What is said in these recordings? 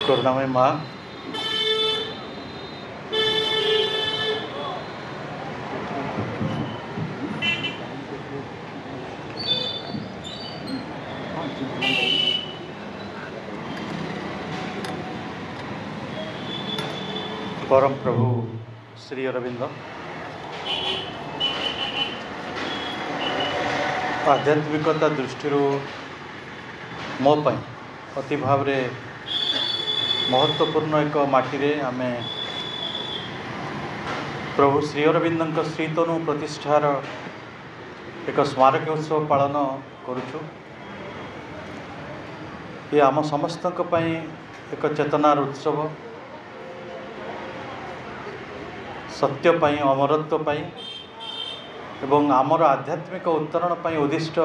करुणामय माँ परम प्रभु श्री अरविंद आध्यात्मिकता दृष्टि मो पाई अति भाव महत्वपूर्ण एक माटी आम प्रभु श्री अरविंद श्रीतनु प्रतिष्ठार एक स्मारक उत्सव पालन करुचु। ये आम समस्त एक चेतनार उत्सव, सत्य पाई, अमरत्व पाई एवं आमर आध्यात्मिक उत्तरण पाई उद्दिष्ट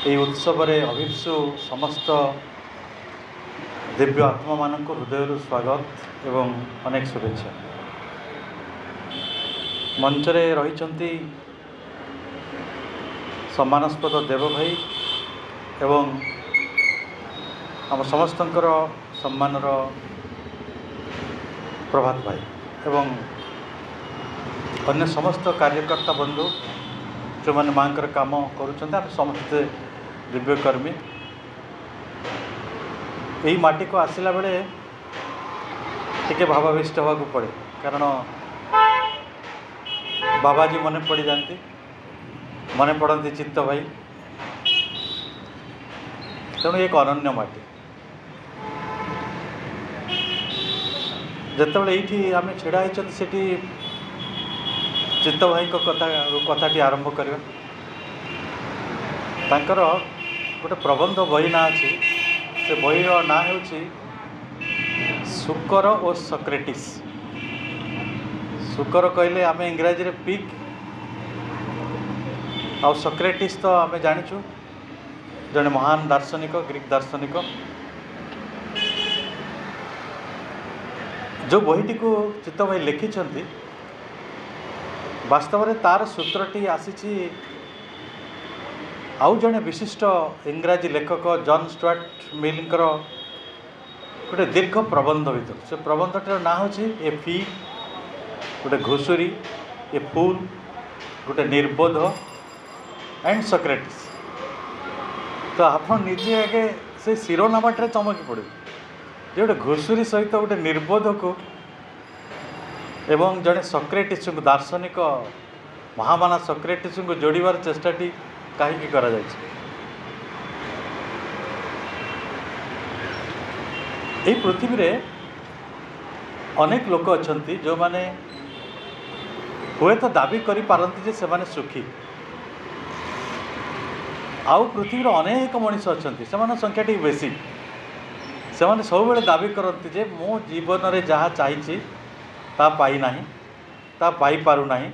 ये उत्सव रे अभिप्सु समस्त दिव्य आत्मा मानक हृदय स्वागत एवं अनेक शुभेच्छा। मंच रे रहिचंती सम्मानास्पद देव भाई एवं आम समस्तंकर सम्मानर प्रभात भाई एवं अन्य समस्त कार्यकर्ता बंधु जो मैंने माँ काम कर समस्ते दिव्यकर्मी यही माटी को आसला बेले टिके भावाविष्ट होगा पड़े, कारण बाबाजी मन पड़ जाती, मन पड़ती चित्त भाई, तेणु एक अनन्य माटी जिते ये आम छिड़ा होती चित्त भाई कथाटी आरंभ करवा। तांकर गोटे प्रबंध बही ना अच्छी, से बहीर ना हो शुकर और सक्रेटिस। शुकर कहले आम इंग्राजी रे पिग आ सक्रेटिस तो आम जाचु जड़े महान दार्शनिक, ग्रीक दार्शनिक। जो बहीटी को चित्त भाई लिखिं वास्तव में तार सूत्रटी आसी आउ जड़े विशिष्ट इंग्राजी लेखक जॉन स्टुअर्ट मिल गोटे दीर्घ प्रबंध भर। से प्रबंधटार ना हो ए फी, गोटे घुषुरी, ए फूल, गोटे निर्बोध एंड सक्रेटिस। तो आप निजे आगे से शिरोनामाटे चमकी पड़े जे गोटे घुषुरी सहित गोटे निर्बोध को एवं जड़े सक्रेटिस को, दार्शनिक महामाना सक्रेटिस को जोड़ार चेष्टाटी कहीं करा जाए। यही पृथ्वी रे अनेक लोक अच्छा जो माने हुए तो दाबी करी पारंती जे से माने सुखी, आउ पृथ्वी रे अनेक मनीष अच्छा से संख्या टी बेसी, से माने सब बेले दाबी करती जे मो जीवन रे जहाँ चाहिए ता पाई नाही, ता पाई पारु नाही,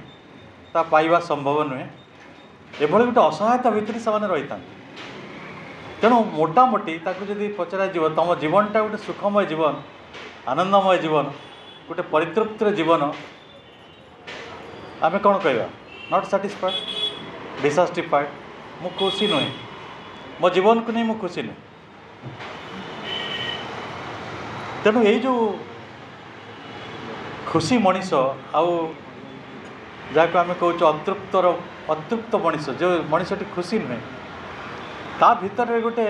ता पाइबा संभव नुहे, एभली गोटे असहायता भितर से रही था। तेणु मोटामोटी जदि पचरा तुम जीवनटा गोटे सुखमय जीवन, आनंदमय जीवन, गोटे परितृप्त जीवन, आम कौन कहवा नॉट सैटिस्फाइड, डिसैटिस्फाइड, मु खुशी नुहे, मो जीवन को नहीं मु खुशी नुहे। तेणु यही जो खुशी मनीष आउ जहाँ आम कहूँ अतृप्त मनीष, जो मनीषटी खुशी नुहे, ता भितर गोटे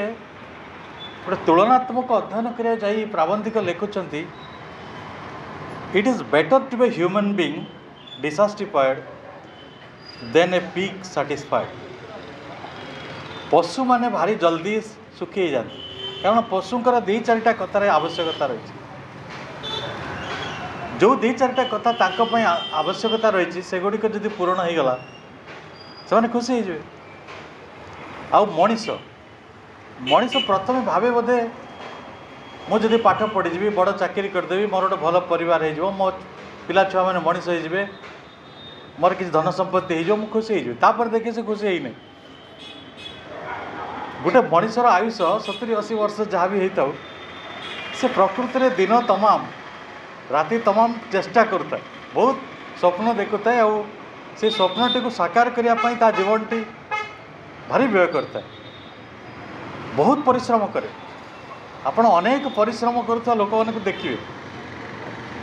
तुलनात्मक अध्ययन करा जाई प्राबंधिक लिखुंट it is better to be human being dissatisfied than a pig satisfied. पशु माने भारी जल्दी सुखी जाते, कारण पशुंकर दी चारिटा कथार आवश्यकता रही, जो दी चारिटा कथा तांको आवश्यकता रही से गुड़िक जदि पूरण हो गला से खुशी हो। आउ मनीष मनीष प्रथम भावे बोधे मुझे पाठ पढ़ी बड़ चाकरी करदेवी, मोर गोटे भल परिवार हो, मो पिला छुआ मैंने मनीष हो, मोर किसी धन संपत्ति हो, खुशी हो, देखिए से खुशी है। गोटे मनीषर आयुष 70-80 वर्ष जहाँ भी होता से प्रकृति में दिन तमाम राति तमाम चेष्टा करता है, बहुत स्वप्न देखुता है, और से स्वप्नटी को साकार करने ता जीवनटी भारी व्यय करता है, बहुत परिश्रम करे। आपण अनेक परिश्रम करुवा लोक मानक देखिए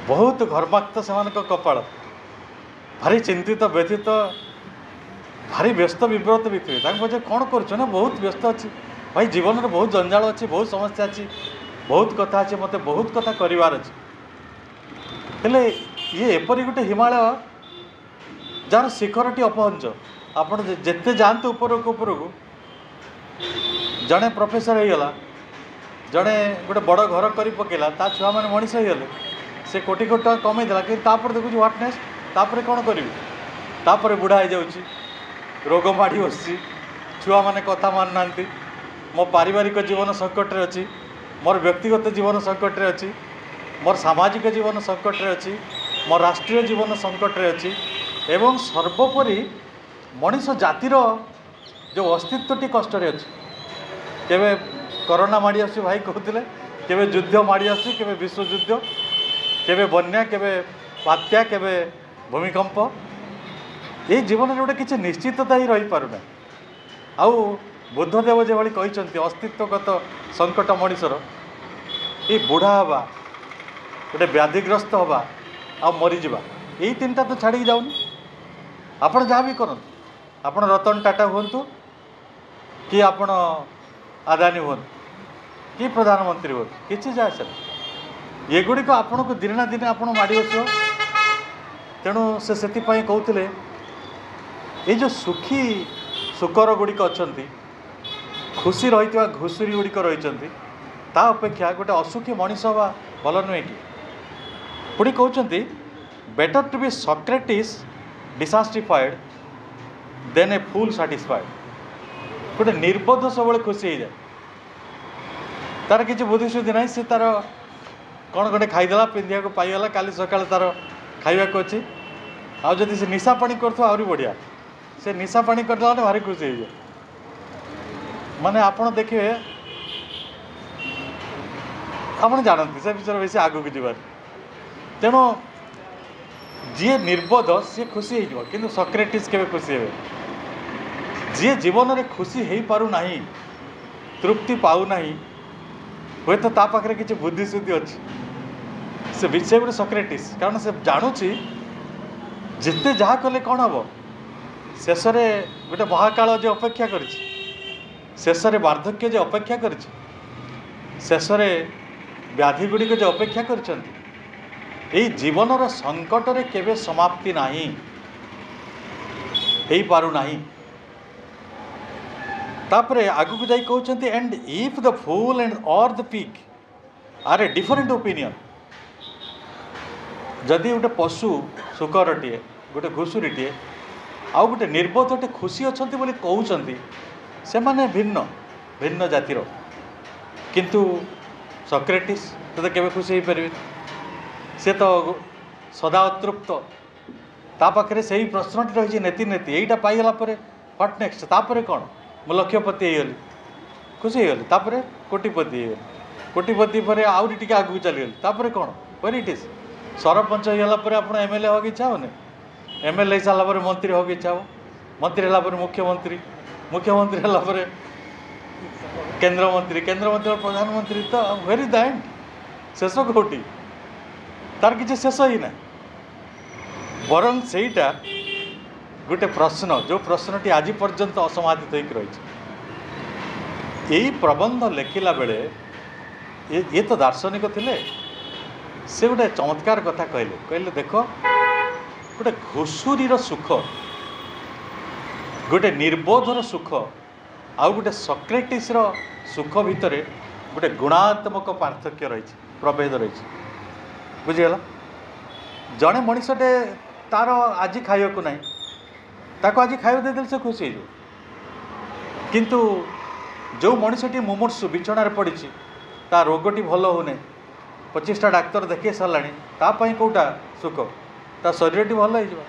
बहुत घर्माक्त से कपाल भारी चिंतित व्यथित भारी व्यस्त विव्रत भी थे पचे कौन कर बहुत व्यस्त अच्छी भाई जीवन में बहुत जंजाल अच्छी बहुत समस्या अच्छी बहुत कथा अच्छी मत बहुत कथा करार अच्छी हेले ये एपरी गोटे हिमालय जार शिखरटी अपहंच आपड़ जिते जाते उपरक उपरक जड़े प्रोफेसर हो गला जड़े गोटे बड़ घर कर पकेला ता छुआ मैंने मनीष हो गले से कोटी कोटी टका कमेदेला कि देखुच व्हाटनेस तापर कौन करी बुढ़ा हो जाऊँगी रोग माड़ी बस छुआ मैंने कथा मान ना मो पारिवारिक जीवन संकट रे अच्छी मोर व्यक्तिगत जीवन संकट रे अच्छी मोर सामाजिक जीवन संकट रे अच्छी मोर राष्ट्रीय जीवन संकट रे अच्छी एवं सर्वोपरि मनीष जातिर जो अस्तित्वटी कष्ट रे अच्छी केवे कोरोना माड़ी आसी भाई कहते केवे युद्ध माड़ी आसी केवे विश्वयुद्ध केवे बन्या केवे बात्या केवे भूमिकंप ये जीवन में गोटे किसी निश्चितता ही रही पारुना आउ बुद्धदेव जो भाई कहते अस्तित्वगत संकट मनीषर ये बुढ़ा हवा गोटे व्याधिग्रस्त हवा आ मरीजा यही तीन टा तो छाड़ी जाऊनी आपड़ जहाँ भी करूँ आपड़ रतन टाटा हूँ कि आपण आदानी हूँ कि प्रधानमंत्री हूँ किसी जाए सर ये गुड़िक आपण को दिन ना दिन आप माड़ी बस तेणु से कहते ये जो सुखी सुकर गुड़िक अच्छा खुशी रही घुषुरी गुड़िक रही ता अपेक्षा गोटे असुखी मनीष हवा भल नुहे कि पुणी कहते better to be Socrates dissatisfied than a fool satisfied गोटे निर्बोध सब खुशी हो जाए तार किसी बुद्धिशुद्धि ना सी तार कौन गोटे खाईदेला पिंधिया को पाईगला काली सकाल तार खाइबा अच्छी आदि से निशा पानी कर बढ़िया से निशा पानी करदेला भारी खुशी हो जाए माने आपण देखिए आपण जानते से विषय बेस आगू को जबार तेणु जी निर्बोध सी खुशी हो कि सॉक्रेटिस के खुशी हे जी जीवन में खुशी हो पारना तृप्ति पाऊना हे तो ता पाखे किसी बुद्धिशुद्धि अच्छी से विषय गोटे सॉक्रेटिस कारण से जानूची जिते जहाँ कले कौन हम शेष गोटे महाकाल जो अपेक्षा कर शेष वार्धक्य जो अपेक्षा कर शेष व्याधि गुड़िक जो अपेक्षा कर जीवन संकट रे केवे समाप्ति नहीं हो पारुना तापरे आगु को जाई कहते and if the fool and और the pig are a different opinion जदि गोटे पशु शुकरटीए गोटे घुषुरीटीए आउ गोटे निर्बोधटे खुशी अच्छा बोली कहते से माने भिन्न भिन्न जातिर किंतु सॉक्रेटिस तो केवे खुशी हो पारे से तो सदा अतृप्त ता पाखे से ही प्रश्नटी रही नेति नेति यहीटा पाईगला व्हाट नेक्स्ट तापर कौन मु लक्षपति होगली खुशी होगली तापर कोटिपति होगली कोटिपति पर आउरी टिके आगू चलीगली तापर कौन वेर इट इज सरपंच होगा आप एमएलए होगा इच्छा होने एमएलए हो सारापर मंत्री होगा इच्छा हो मंत्री है मुख्यमंत्री मुख्यमंत्री है केंद्रमंत्री केंद्रमंत्री प्रधानमंत्री तो वेरी द एंड शेष कौटी तार किसी शेष ही ना बरं सेटा गोटे प्रश्न जो प्रश्नटी आज पर्यंत असमाधित होकर रही यही प्रबंध लेखिला बेले ये तो दार्शनिक थिले से गोटे चमत्कार कथा कहले कहले देख गोटे घुषुरीर सुख गोटे निर्बोधर सुख आउ गोटे सॉक्रेटिस सुख भितर गोटे गुणात्मक पार्थक्य रही प्रभेद रही बुझीगला जड़े मनीषटे तार आज खाइबा ना ताको आज खाइबा देदेले से खुशी हो किंतु जो मनीषटी मुमूर्षु बिछणार पड़ी ता रोगटी भल होने 25टा डाक्तर देखिए साराणी तापाई कौटा सुख ता शरीरटी भल हो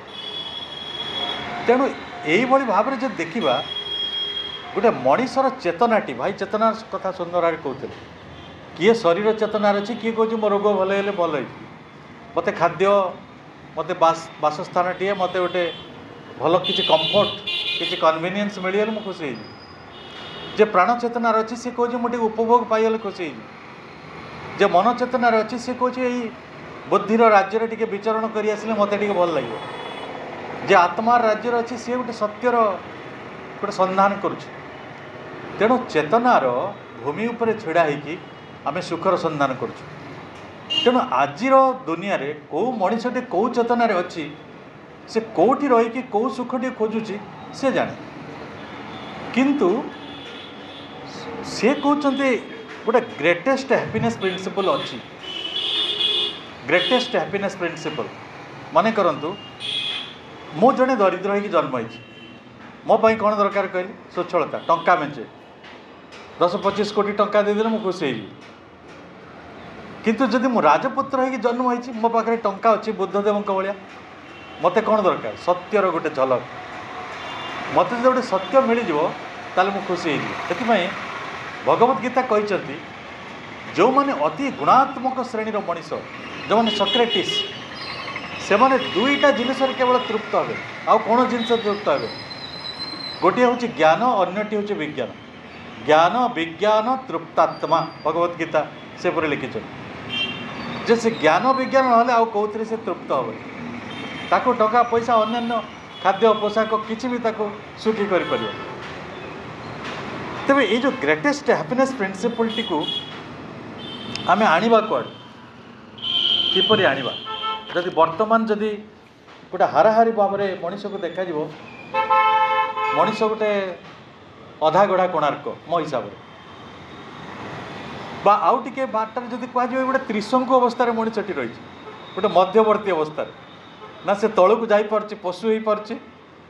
तेणु यही भाव में जो देखा गोटे मनीषर चेतनाटी भाई चेतना कथा सुंदर आगे कहते किए शरीर चेतनार अच्छी किए कह मो रोग भल हेले भल मत खाद्य मत बासस्थान टे मत गोटे भल किसी कंफर्ट किसी कन्वीनियंस मिलगले मुझे खुशी हो प्राण चेतनार अच्छी सी कहे मुझे उपभोग पाइगले खुशी हो जे मन चेतनार अच्छी सी कौच बुद्धिर राज्य टिके विचरण कर आसिले मत टे भल लगे जे आत्मार राज्य अच्छी सी गोटे सत्यर गोटे सन्धान करुच तेणु चेतनार भूमि उपर छिड़ा होगी आम सुखर सन्धान करुच तेणु आजिर दुनिया रे कौ मनीषटे कौ चेतनार अच्छी से कौटी रही कौ सुखटी खोजुची से जाने किंतु से कहते गोटे ग्रेटेस्ट हैप्पीनेस प्रिंसिपल अच्छी ग्रेटेस्ट हैप्पीनेस प्रिंसिपल माने करंतु मु जड़े दरिद्र होगी जन्म होगी मो पाई कौन दरकार कहली स्वच्छलता टंका मेचे 10-25 कोटी टंका देदेले मु खुशी होगी किंतु जदि मु राजपुत्र होगी जन्म होगी मो पाखे टंका अच्छी बुद्धदेव भाया मत कौन दरकार सत्यर गोटे झलक मत जो गोटे सत्य मिल ताले मु खुशी होगी भगवत गीता कहते जो माने अति गुणात्मक श्रेणी मनीष जो मैंने सक्रेटिस से माने दुईटा जिनस केवल तृप्त हे आउ कौन जिनस तृप्त हे गोटे हूँ ज्ञान अन्यटी हूँ विज्ञान ज्ञान विज्ञान तृप्तात्मा भगवत गीता से पूरे लिखिं जे से ज्ञान विज्ञान ना आउ कौन से तृप्त हे ताको टका पैसा अन्य खाद्य पोशाक किसी भी सुखी कर तेरे ये जो ग्रेटेस्ट हैप्पीनेस प्रिंसिपल टी को आम आनिबा कुआड़ किपरि आनिबा जदि वर्तमान जदि गोटे हाराहारी भाव में मनीष को देखा मनीष गोटे अधा गढ़ा कोणार्क मो हिसाब से आउ टे बाटर जदि कहुए गोटे त्रिशंकु अवस्था मनीषटी रही गोटे मध्यवर्ती अवस्था ना से तौक जापी पशु हो पार्ची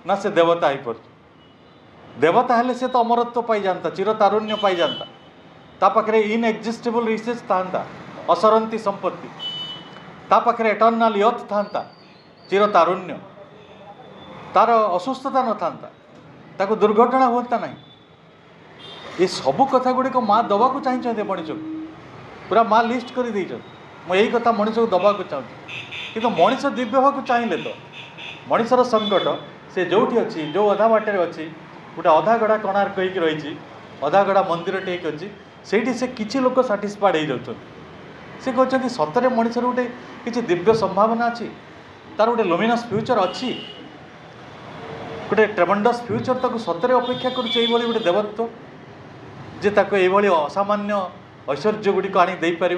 ना से देवता हो पार्ची देवता हेले से तो अमरत्व पाई जाता चिरतारुण्य पाई जाता ता पाखे इनएक्जिस्टेबल रिसेस था असरंती संपत्ति ता पाखे एटर्नाल यथ था चिरतारुण्य तार असुस्थता न था दुर्घटना होता ना ये सबू कथा गुड़िक माँ दवा को चाहिए मनीष को पूरा माँ लिस्ट कर मुझे कथा मनीष को दवा को चाहूँ कि मनीष दिव्य हवा को चाहिए तो मनीषर संकट से जो अच्छी जो अधा बाटर अच्छी गोटे अधा गढ़ा कोणार्क हो रही अधा गढ़ा मंदिर टे अच्छी से से किसी लोक साटिस्फाइड हो जाऊँ से कहते सतरे मनीषर गोटे किसी दिव्य संभावना अच्छी तार गोटे लुमिनस फ्यूचर अच्छी गोटे ट्रेमेंडस फ्यूचर ताको सतरे अपेक्षा करुचे गोटे देवत्व जे ताको ये असामान्य ऐश्वर्य गुड़िक आनी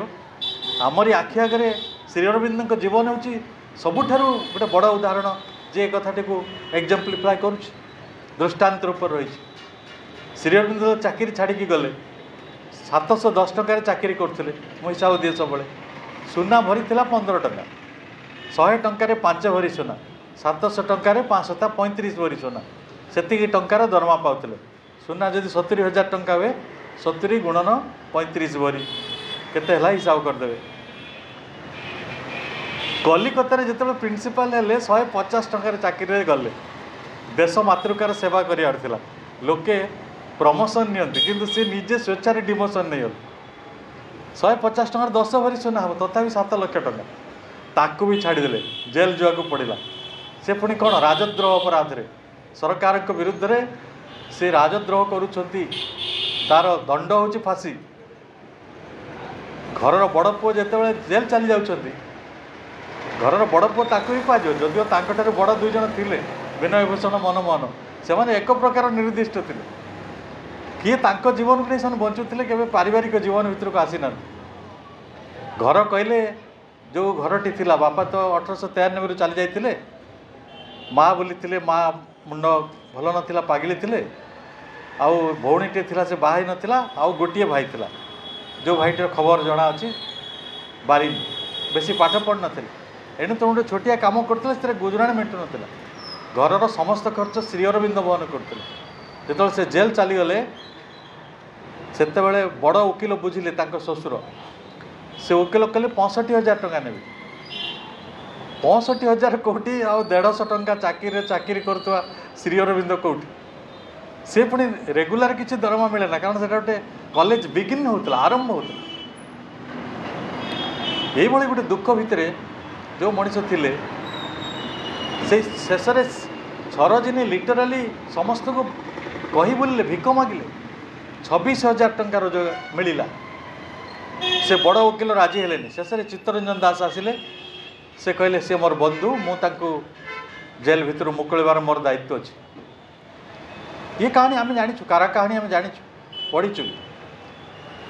आमरी आखि आगे श्री अरविंद जीवन हूँ सबुठारु गोटे बड़ उदाहरण जे कथाटी को एग्जाम्प्लिफाए करुच्छ दृष्टांत रूप रही श्री अरविंद चाकरी छाड़ी गले 710 टकर चाकरी करते मो हिसाब दिए सब सुना भरी 15 टका 100 टकर 5 भरी सुना 700 टकर 535 भरी सुना से टंकार दरमा पाते सुना जदि 70,000 टंका हुए 70 गुणन 35 भरी केते हला हिसाब करदे कलिकतार जिते प्रिंसिपाल हेले 150 टकर चाकरी गले देश मातृकार सेवा कर लोके प्रमोशन नियंती किंतु से निजे स्वेच्छा डिमोशन नहीं गल 150 टकर 10 भरी सुना हम तथा 7 लाख टका ताकू भी छाड़ीदे जेल जावाक पड़ा से पुणी कौन राजद्रोह अपराध रे सरकार के विरुद्ध रे से राजद्रोह करुछंती तार दंड होची फांसी घर बड़ पुओ जिते जेल चली जाउछंती घर बड़ पुओ ताकू भी पाजो जदिओ तांकठारे बड़ 2 जण थिले विनय भूषण मनमोहन से एक प्रकार निर्दिष्ट थे किए तांको जीवन को नहीं बंचुले के पारिवारिक जीवन भितर को आसी ना घर कहले जो घरटी थिला बापा तो 1893 रु चली जाइए माँ बोली माँ मुंड भल ना पागिली थे आउ भौणीटे थिला से बाहा नाला आउ गोटे भाई थिला जो भाईटर खबर जना अच्छी बारी बेसी पाठ पढ़ नी एणु तो गोटे छोटिया कम करते गुजराण मेटु नाला घर समस्त खर्च श्री अरविंद बहन करते जो से जेल चलीगले से बड़ वकिल बुझिले ससुर से वकिल कहले 65,000 टका ने 65,000 कोटी आ 150 टंका चाकरी करता श्री अरविंद कौटी से पुणी रेगुलर किसी दरमा मिले ना कारण से गोटे कॉलेज बिगिन होता आरंभ होता ये गोटे दुख भितर जो मनीष थिले से शेष सरोजिनी लिटराली समस्त को कही बोलिले भिक मागिले 26,000 टंका रोजगार मिलला से बड़ वकिल राजी हेले शेष में चित्तरंजन दास आसिले से कहले सी मोर बंधु मुझे जेल भितर मुकुलवार मोर दायित्व अच्छे। ये कहानी आम जाचु कारा कहानी आम जाचु पढ़ीचु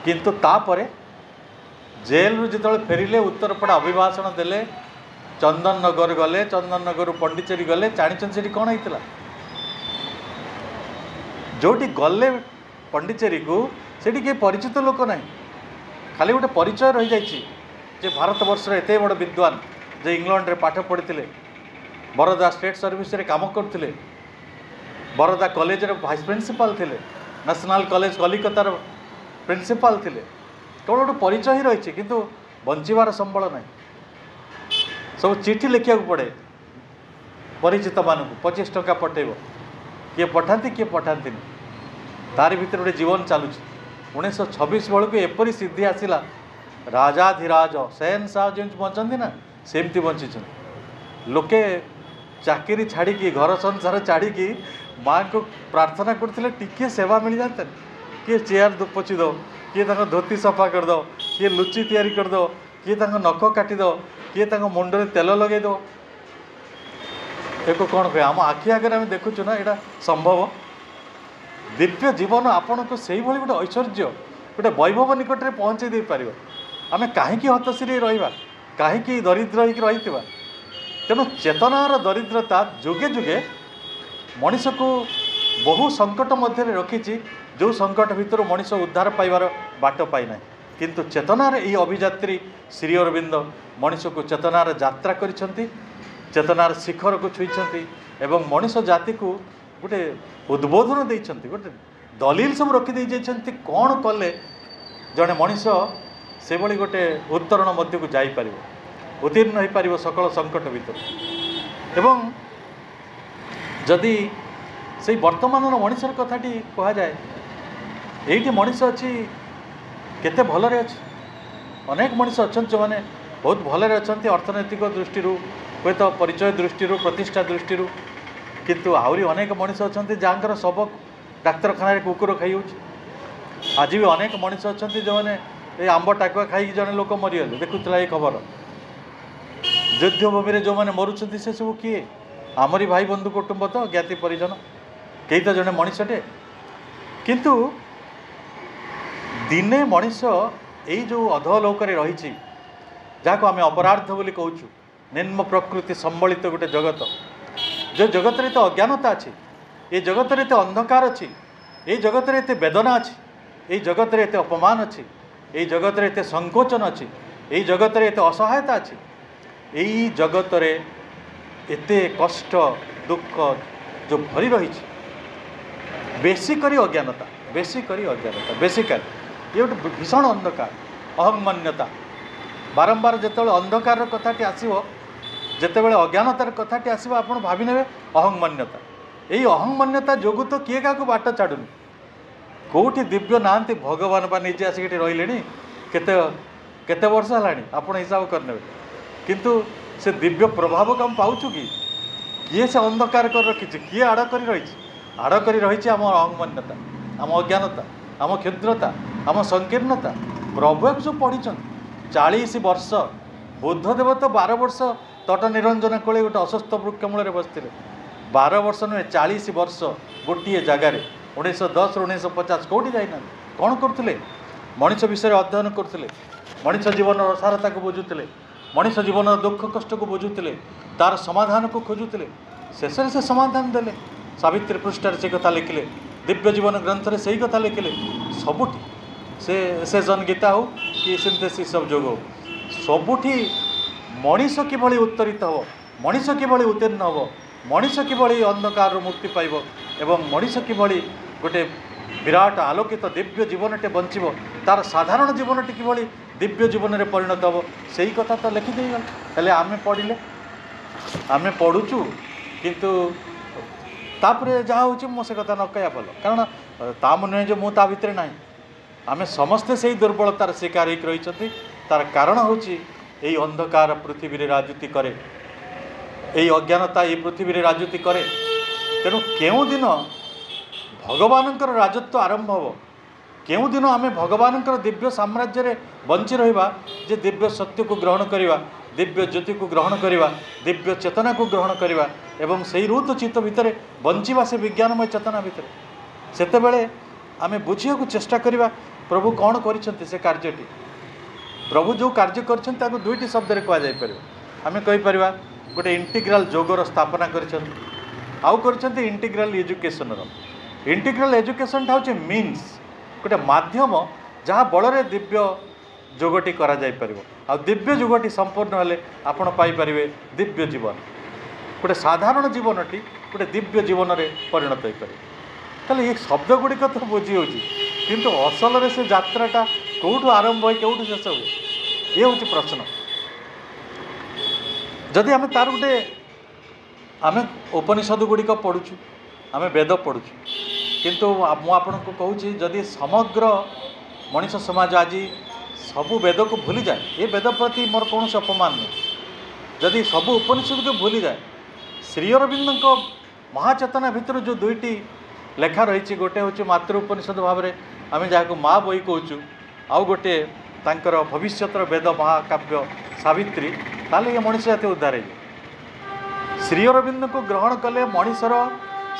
किंतु तापरे जेल रू जो फेरिले उत्तरपड़ा अभिभाषण देले चंदन नगर गले चंदन नगर पंडिचेरी गले जानी से कौन होता जोटी गले पंडिचेरी को सेठी किए परिचित लोक ना खाली गोटे परिचय रही जाइए भारत वर्ष एत बड़ विद्वान जे इंग्लैंड रे पाठ पढ़ी बरोदा स्टेट सर्विस रे काम करते बरोदा कॉलेज रे वाइस प्रिंसिपल थे नेशनल कॉलेज कलिकतार प्रिंसिपल थे केवल गोटे परिचय ही रही किंतु बंचार संबल ना सब चिठी लिखा पड़े परिचित मानू 25 टंका पठेब किए पठाती किए पठाती तार भीतर गोटे जीवन चलुची 1926 बेलू एपरी सिद्धि आसला राजाधिराज सेन साह जो बचती ना सेमती बंची लोके चाकरी छाड़ी घर संसार छाड़ी माँ को प्रार्थना करते टिके सेवा मिल जाता किए चेयर पोछि दो किए धोती सफा कर दो किए लुची तैयारी कर दो किए नख काटी दो किए मुंडे तेल लगे दो एक कौन कह आम आखि आगे आम देखुचु ना यहाँ संभव दिव्य जीवन आपन को से गोटे ऐश्वर्य गोटे वैभव निकट में पहुँचे दे पार आम कहीं हतश्री रहा कहीं दरिद्र रही तेणु चेतनार दरिद्रता जुगे जुगे मनीष को बहु संकट मध्य रखी जो संकट भितर मनीष उद्धार पाइबार बाट पाइना किंतु चेतनार यही अभियात्री श्री अरविंद मनीष को चेतनार यात्रा करिसेंती चेतनार शिखर को छुईंती एवं मनीष जाति को गोटे उद्बोधन देइछंती गोटे दलील सब रखी दे जाइछंती कौन कले जड़े मनीष से भली गोटे उत्तरण मध्य को जाई परिबो उत्तीर्ण हो पार सकल संकट भितर एवं जदि से वर्तमान मनीषर कथाटी कह जाए ये मनीष अच्छी केते भलरे अच्छी अनेक मनीष अच्छा जो मैंने बहुत भलरे अच्छा अर्थनैतिक दृष्टि हे तो परिचय दृष्टि प्रतिष्ठा दृष्टि किंतु आहरी अनेक मनीष अच्छा जहाँकर शब डाक्तरखाना कुकुर खाई आज भी अनेक मनीष अच्छा जो मैंने ये आंब टाकुआ खाई जड़े लोक मरीगले देखुला ये खबर युद्ध भूमि जो मैंने मरुंच से सब किए आमरी भाई बंधु कुटुंब तो ज्ञाति परिजन कई तो जड़े मनीषटे किंतु दिने मनीष यही जो अधोलोक रही जहाँ आम अपराध बोली कहूँ निम्न प्रकृति सम्बलित गोटे जगत जो जगत रे तो अज्ञानता अच्छी ये जगत रे तो अंधकार अच्छी ये जगत रे एते वेदना अच्छी ये जगत रे एते अपमान अच्छी ये जगत रे एते संकोचन अच्छी ये जगत रे एते असहायता अच्छी यही जगत रे एते कष्ट दुख जो भरी रही बेसिकरी अज्ञानता बेसिकरी ये गोटे भीषण अंधकार अहंगमन्यता बारंबार जिते अंधकार कथाटी आसो जितेबाला अज्ञानतार कथाटी आसो आप भावी ने अहंगमन्यता यही अहंगमन्यता जोगु तो किए क्या बाट छाड़ुनि कौटी दिव्य नहांती भगवान बा निजे आसिक रही केते वर्ष है आप हिसाब करने किंतु से दिव्य प्रभाव को हम पाऊँ कि किए से अंधकार कर रखी किए आड़ कर रही आम अहंगमन्यता आम अज्ञानता आम क्षुद्रता आम संकीर्णता प्रभु जो पढ़ी 40 वर्ष बुद्धदेव तो 12 वर्ष तट निरंजन कोले गोटे अस्वस्थ वृक्ष मूल बसते 12 वर्ष नुहे 40 वर्ष गोटे जगार 1910 ରୁ 1950 कौटी जाइना कौन करते मनीष विषय अध्ययन करते मनीष जीवन सारता को बुझुते मनीष जीवन दुख कष्ट को बुझुते तार समाधान को खोजुते शेष से समाधान देले सावित्री पृष्ठार से कथा लिखिले दिव्य जीवन ग्रंथ से ही कथा लिखिले सबुठी से जन गीता हो कि सिंथेसिस ऑफ योग हो सबुठी मनीष किभली उत्तरित हो मनीष किभली उत्तीर्ण हो मनीष किभली अंधकार मुक्ति पाइब एवं मनीष किभली गोटे विराट आलोकित दिव्य जीवनटे बंचिब तार साधारण जीवनटी किभली दिव्य जीवन में परिणत हो से कथा तो लिखिदेगल हेले आम पढ़ले आम पढ़ुचु किंतु तापरे जहाँ हो से कथा न कहया भल कारण ताम नुहे जो मुझे भितर ना आम समस्ते से दुर्बलतार शिकार हो रही तार कारण हूँ यही अंधकार पृथ्वी रे राजनीति करे यही अज्ञानता ये पृथ्वी रे राजनीति करे तेणु केउ दिन भगवान राजत्व आरंभ हो केउ दिन आम भगवान दिव्य साम्राज्य रे बंची रहिबा जे दिव्य सत्य को ग्रहण करिबा, दिव्य ज्योति को ग्रहण करिबा, दिव्य चेतना को ग्रहण करिबा एवं सेई रूत चित्त भितरे बंचिबा से विज्ञानमय चेतना भितरे सेतेबेले आमे बुझिया को चेष्टा करिबा प्रभु कौन करिसंती से कार्यटी। प्रभु जो कार्य करिसंती ताको दुईटी शब्द रे कहा जाय परिबा। आमे कहि परिबा गोटे इंटीग्राल जोगर स्थापना करिसंती, आउ करिसंती इंटीग्राल एजुकेशन रो। इंटीग्राल एजुकेशन टा होचे मीन्स गोटे माध्यम जहाँ बल दिव्य जोगटी करा जाय परिबो। आ दिव्य जोगटी संपूर्ण हेले आपण पाई परिबे दिव्य जीवन। गोटे साधारण जीवनटी गोटे दिव्य जीवन रे परिणत होई परिबे। ताले ये शब्द गुड़िक तो बुझी होची किंतु असल रे से यात्राटा कोठु आरंभ होई कोठु शेष हो ये होची प्रश्न। जदि आमे तार गोटे आमे उपनिषद गुड़िक पढ़ुछु, आमे वेद पढ़ुछु, किंतु मु आपनको कहूँ जदि समग्र मनीष समाज आज सबू वेद को भूली जाए, ये वेद प्रति मोर कौन अपमान नहीं, जदि सबू उपनिषद को भूली जाए, श्री अरविंद महाचेतना भितर जो दुईटी लेखा रही गोटे हूँ मातृ उपनिषद भाव में आम जहाँ माँ बही कहूँ, आउ गोटे तांकर भविष्यतर वेद महाकाव्य सावित्री, ताले ये मनीष जाति उद्धार है। श्री अरविंद को ग्रहण कले मनीषर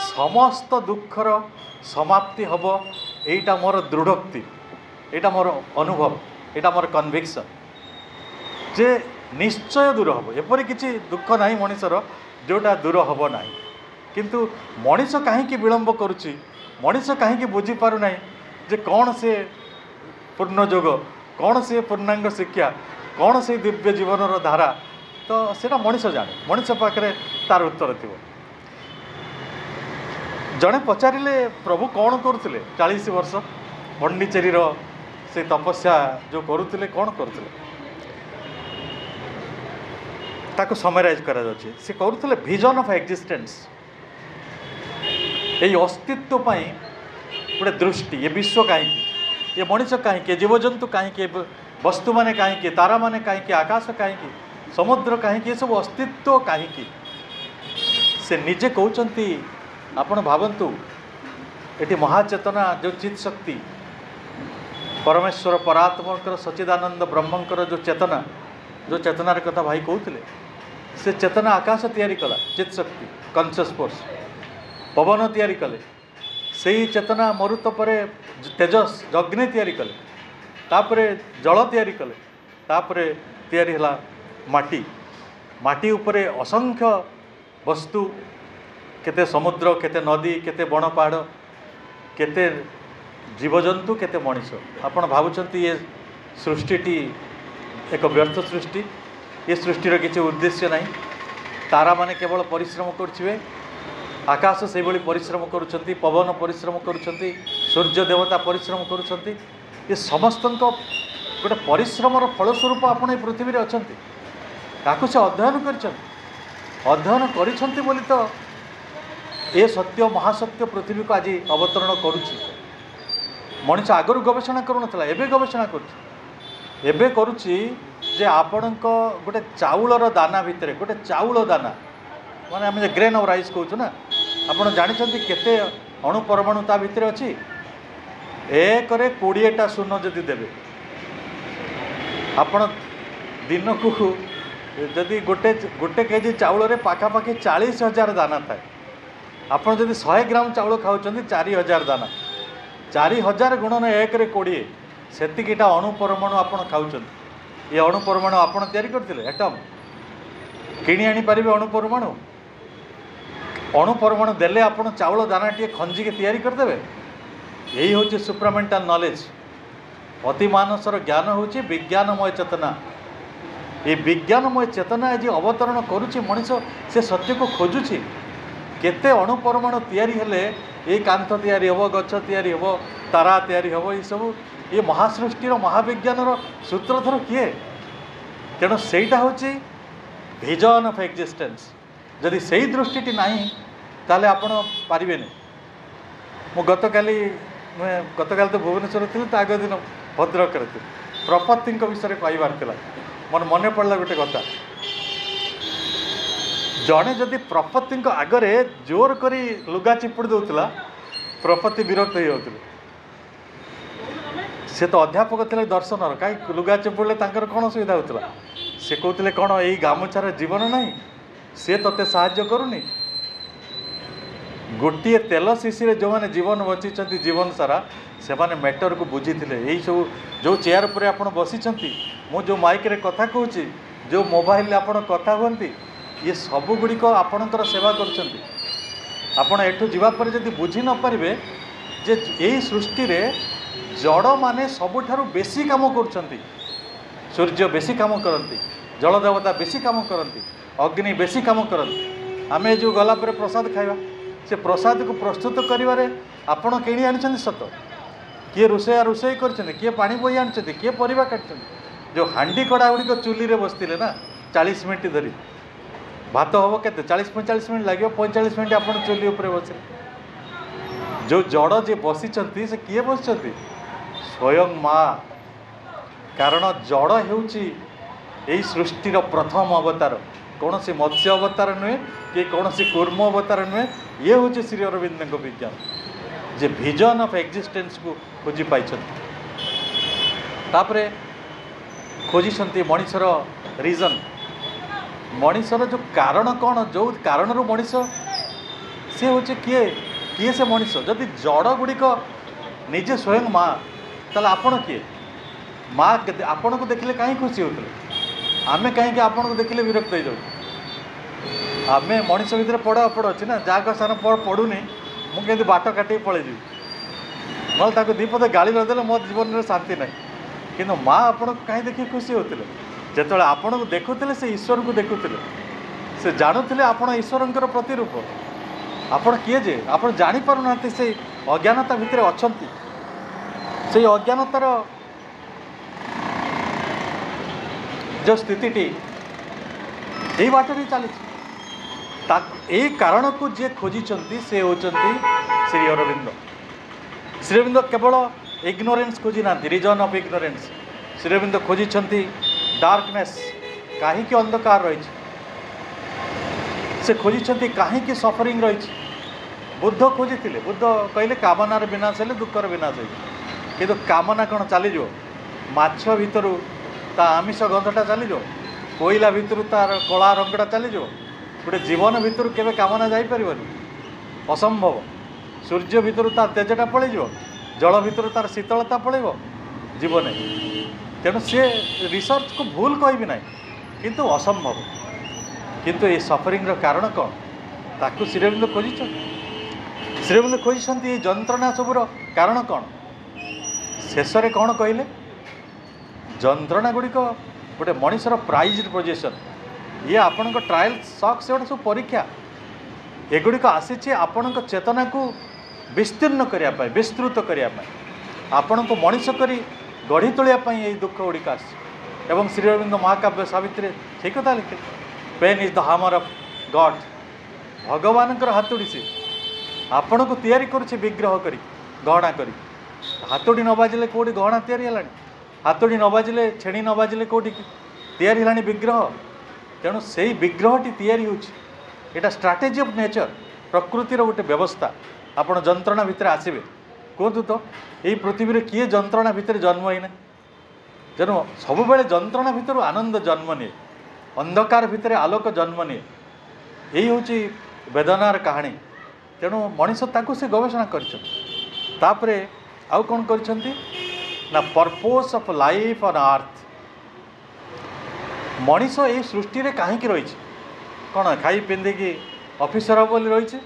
समस्त दुखर समाप्ति हम, यहीटा मोर दृढ़ोक्ति, यहाँ मोर अनुभव, यहाँ मोर कन्विक्शन जे निश्चय दूर हम। एपरी किसी दुख ना मनीषर जोटा दूर हम ना, किंतु मनीष कहीं विलंब करुच्ची, मनीष कहीं बुझी पारु ना जे कौन से पूर्ण जोग, कौन से पूर्णांग शिक्षा, कौन से दिव्य जीवन धारा, तो सेटा मनीष जाने, मनीष पाखे तार उत्तर थी। जड़े पचारे प्रभु कौन करुले 40 वर्ष पंडिचेरी से तपस्या जो करुले कौन करुले ताको समराइज करा जाउछि। से करुले विजन ऑफ एक्जिस्टेंस, ये अस्तित्व पाई गोटे दृष्टि, ये विश्व कहीं, ये मनीष कहीं, जीवजंतु कहीं, वस्तु माने कहीं, तारा माने कहीं, आकाश कहीं, समुद्र कहीं, ये सब अस्तित्व कहीं। से निजे कहते आपण भावन्तु ये महाचेतना जो चित शक्ति परमेश्वर परात्मकर सच्चिदानंद ब्रह्मंकर जो चेतनार कथा भाई कहते से चेतना आकाश तैयारी कला, चित शक्ति कॉन्शियस फोर्स, पवन तैयारी कले, से ही चेतना मरुत परे तेजस अग्नि तैयारी कले, तापरे जल तैयारी कले, तापरे तैयारी हला माटी, माटी उपरे असंख्य वस्तु, केते समुद्र, केते नदी, केते बण पहाड़, केते जीवजंतु, केते मनीष। आपण भावुचंती ये सृष्टिटी एक व्यर्थ सृष्टि, ये सृष्टिर किसी उद्देश्य नहीं। तारा माने केवल परिश्रम करुछिवे, आकाश से भली परिश्रम करुछंती, पवन परिश्रम करुछंती, सूर्य देवता परिश्रम करुछंती। ये समस्त गोटे परिश्रमर फलस्वरूप आपण ए पृथ्वी रे अछंती। ताकू से अध्ययन करिछंती, अध्ययन करिछंती बोली तो ये सत्य महासत्य पृथ्वी को आज अवतरण करुच्ची। मनीष आगरू गवेषणा करूनथला, एबे गवेषणा करुच्ची, एबे करुच्ची जे आपणक गोटे चाउलर दाना भितरे, गोटे चाउल दाना माने आम ग्रेन ऑफ राइस कहूँ ना, आपड़ जानते केते अणु परमाणु ता भितरे अच्छी। 1 शून्य जदि देवे आपण दिन को जदि गोटे केजी चाउल रे पाखापाखि 40,000 दाना थाए। आपड़ जदि 100 ग्राम चाउल खाऊँ 4,000 दाना, 4,000 गुणन 1 रे 20 सेतिकिटा अणु परमाणु आपण खाऊँ। ये अणु परमाणु आपण तैयारी करथिले, एटम किणी आनी पारिबे अणु परमाणु। अणु परमाणु देले आपण चाउल दाना टे खंजी के तैयारी करदेवे। यही हूँ सुप्रामेंटाल नॉलेज। अतिमानसर ज्ञान हूँ विज्ञानमय चेतना। ये विज्ञानमय चेतना आज अवतरण करुच्ची मनीष से सत्य को खोजुची। केते अणु परमाणु तैयारी हेले ये कांथ तैयारी हम, गछ तैयारी हम, तारा तैयारी हम, ये सब ये महासृष्टिर महाविज्ञानर सूत्रधर किए। तेणु सेटा हूँ विजन ऑफ एक्जिस्टेंस। जदि सही दृष्टि ना ताले आपण पारिबे नहीं। मु गतकाली तो भुवनेश्वर थी, तो आग दिन भद्रक थी, प्रपत्ति विषय कहबार था। मन मन पड़ा गोटे कथा, जड़े जदि प्रपत्ति आगरे जोर करी लुगा चिपुड़ी दौला प्रपत्ति विरक्त हो जाते। से तो अध्यापक थे दर्शनर कहीं लुगा चपुड़े कौन असुविधा होता से कहते कौन यही गामुछार जीवन ना सी ते साहाय्य करूनी गोटे तेल शिशि जो मैंने जीवन बची जीवन सारा से माने मैटर को बुझी यही सब जो चेयर पर आप बसी मु जो माइक रे कथा कहूँ जो मोबाइल आप कथा कहती ये सब गुड़िक आपणकर सेवा कर एठू जावापर जदि बुझी न पारे जे यही सृष्टि रे जड़ माने सबुठारु बेसी काम कर सूर्य बेसी काम करती जल देवता बेसी काम करती अग्नि बेसी काम करती आम जो गला पर प्रसाद खाइबा से प्रसाद को प्रस्तुत करिवारे आपण किणी आनी सत किए रोषेया रोषे कर किए पानी बोई आनी किए परिवा काटि जो हांडी कड़ा गुड़िक चुली रे बसते ना 40 मिनट धरी भात हम के 40-45 मिनट लगे 45 मिनट आप चुली उपर बसे जो जड़ जी बसी से किए बस स्वयं माँ कारण जड़ होई सृष्टिर प्रथम अवतार कौन सी मत्स्य अवतार नुहे कि कौन सी कूर्म अवतार नुहे ये हूँ श्री अरविंद विज्ञान जे विजन ऑफ एक्जिस्टेंस को खोजी पाई तापरे खोजी मनीषर रीजन मनीषर जो कारण कौन जो कारण मनीष सी हूँ किए किए से मनीष जदि जड़ गुड़िक निजे स्वयं माँ ताले आपण किए माँ आपण को देखिले कहीं खुशी होते आमे कहीं आपण को देखिले विरक्त हो जाऊ आमे मनीष भितर पड़ अपड़ अच्छी ना जहाँ सारा पढ़ुनी मुझे बाट काटे पलैजी ना दीपद गाड़ी नदेले मो जीवन में शांति ना कि माँ आपण को कहीं देखिए खुशी होते जो आपण को देखुले से ईश्वर को देखुले से जानूले आपण ईश्वर प्रतिरूप आपण किए जे आपण जापर ना से अज्ञानता भितर अच्छा से अज्ञानतार जो स्थिति यही बाट भी चली यही कारण को जे खोजी से होती श्री अरविंद श्री अरविंद केवल इग्नोरेंस खोजी ना reason of ignorance Shri Aurobindo खोजी डार्कनेस कहीं अंधकार रही से खोजी कहीं सफरिंग रही बुद्ध खोजी बुद्ध कहले कामनार विनाश है दुखर विनाश है किंतु कामना कौन चलीज माछ भितर ता आमिष गंधटा चलीज कोईला भितर तार कला रंगटा चलीज गोटे जीवन भितर केवे कामना जापर असंभव सूर्य भितर तार तेजटा पलैज जल भितर तार शीतलता पलैब जीवन तेणु सी रिसर्च को भूल कहबी ना किंतु असंभव किंतु ये सफरिंग कारण कौन ताकू श्री अरविंद खोजी श्री अरविंद खोजी ये जंत्रणा सबूर कारण कौन शेष में कौन कहले जंत्रणा गुड़िक गोटे मनीषर प्राइज पोजिशन ये आपण ट्रायल सक से गोटे सब परीक्षा एगुड़िक आसी आपण चेतना को विस्तीर्ण करने विस्तृत करने आपण को मनीष करी गढ़ी तोलियापाई ये दुख गुड़िक आसम श्री अरविंद महाकाव्य सावित्री ठीक कथा लिखे pen is the hammer of God भगवान हाथोड़ी से आपण को तैयारी करुच्छे विग्रह करी गहना करी हाथोड़ी न बाजिले कौटी गहना तैयारी है हाथोड़ी न बाजिले छेणी न बाजिले कौटी तैयारी है विग्रह तेणु से विग्रहटी तैयारी होटा स्ट्राटेजी ऑफ नेचर प्रकृतिर गोटे व्यवस्था आपण जंत्रणा भितर आसबे कहतु तो यही पृथ्वी में किए जंत्रणा भितर जन्म ही ना तेणु सब बेले जंत्रणा भितर आनंद जन्म निए अंधकार भितर आलोक जन्म निए यही हूँ वेदनार कहानी तेणु मनीष ताकू से गवेषणा कर आउ कौन कर purpose of life on earth Manish ये सृष्टि रे कहीं रही कौन खाई पिंधिकी ऑफिसर हम बोली रही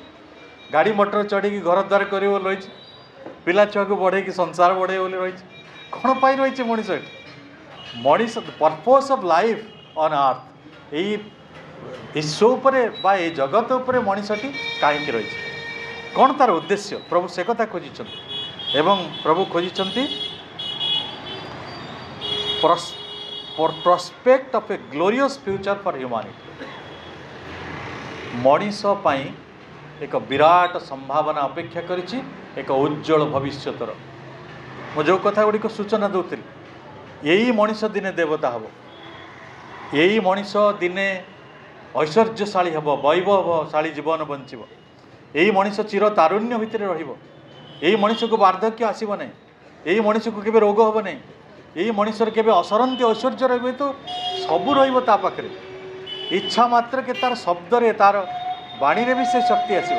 गाड़ी मोटर चढ़ी घर द्वार कर रही पिला छुआ को बढ़े संसार बढ़े बोली रही कौन पाई रही Manish Manish purpose of life on earth यही विश्व बा ये जगत उपर मनीषटी कहीं रही कौन तार उद्देश्य प्रभु से कथा खोजी एवं प्रभु खोजी prospect of a glorious future for humanity मनीष पाई एक विराट संभावना अपेक्षा करिछि एक उज्जवल भविष्यतर मो जो कथा गुड़िक सूचना दूसरी यही मनीष दिने देवता हम यही मनीष दिने ऐश्वर्यशाली हम वैभवशाली जीवन बंचब यही मनीष चिर तारुण्य भितर रही मनीष को वार्धक्य आसब ना यही मनीष को केबे रोग हम नहीं, यही मनीषर केबे असरंती ऐश्वर्य रही तो सबू रही इच्छा मात्र के तार शब्द रे तार बाणी रे भी से शक्ति आसो,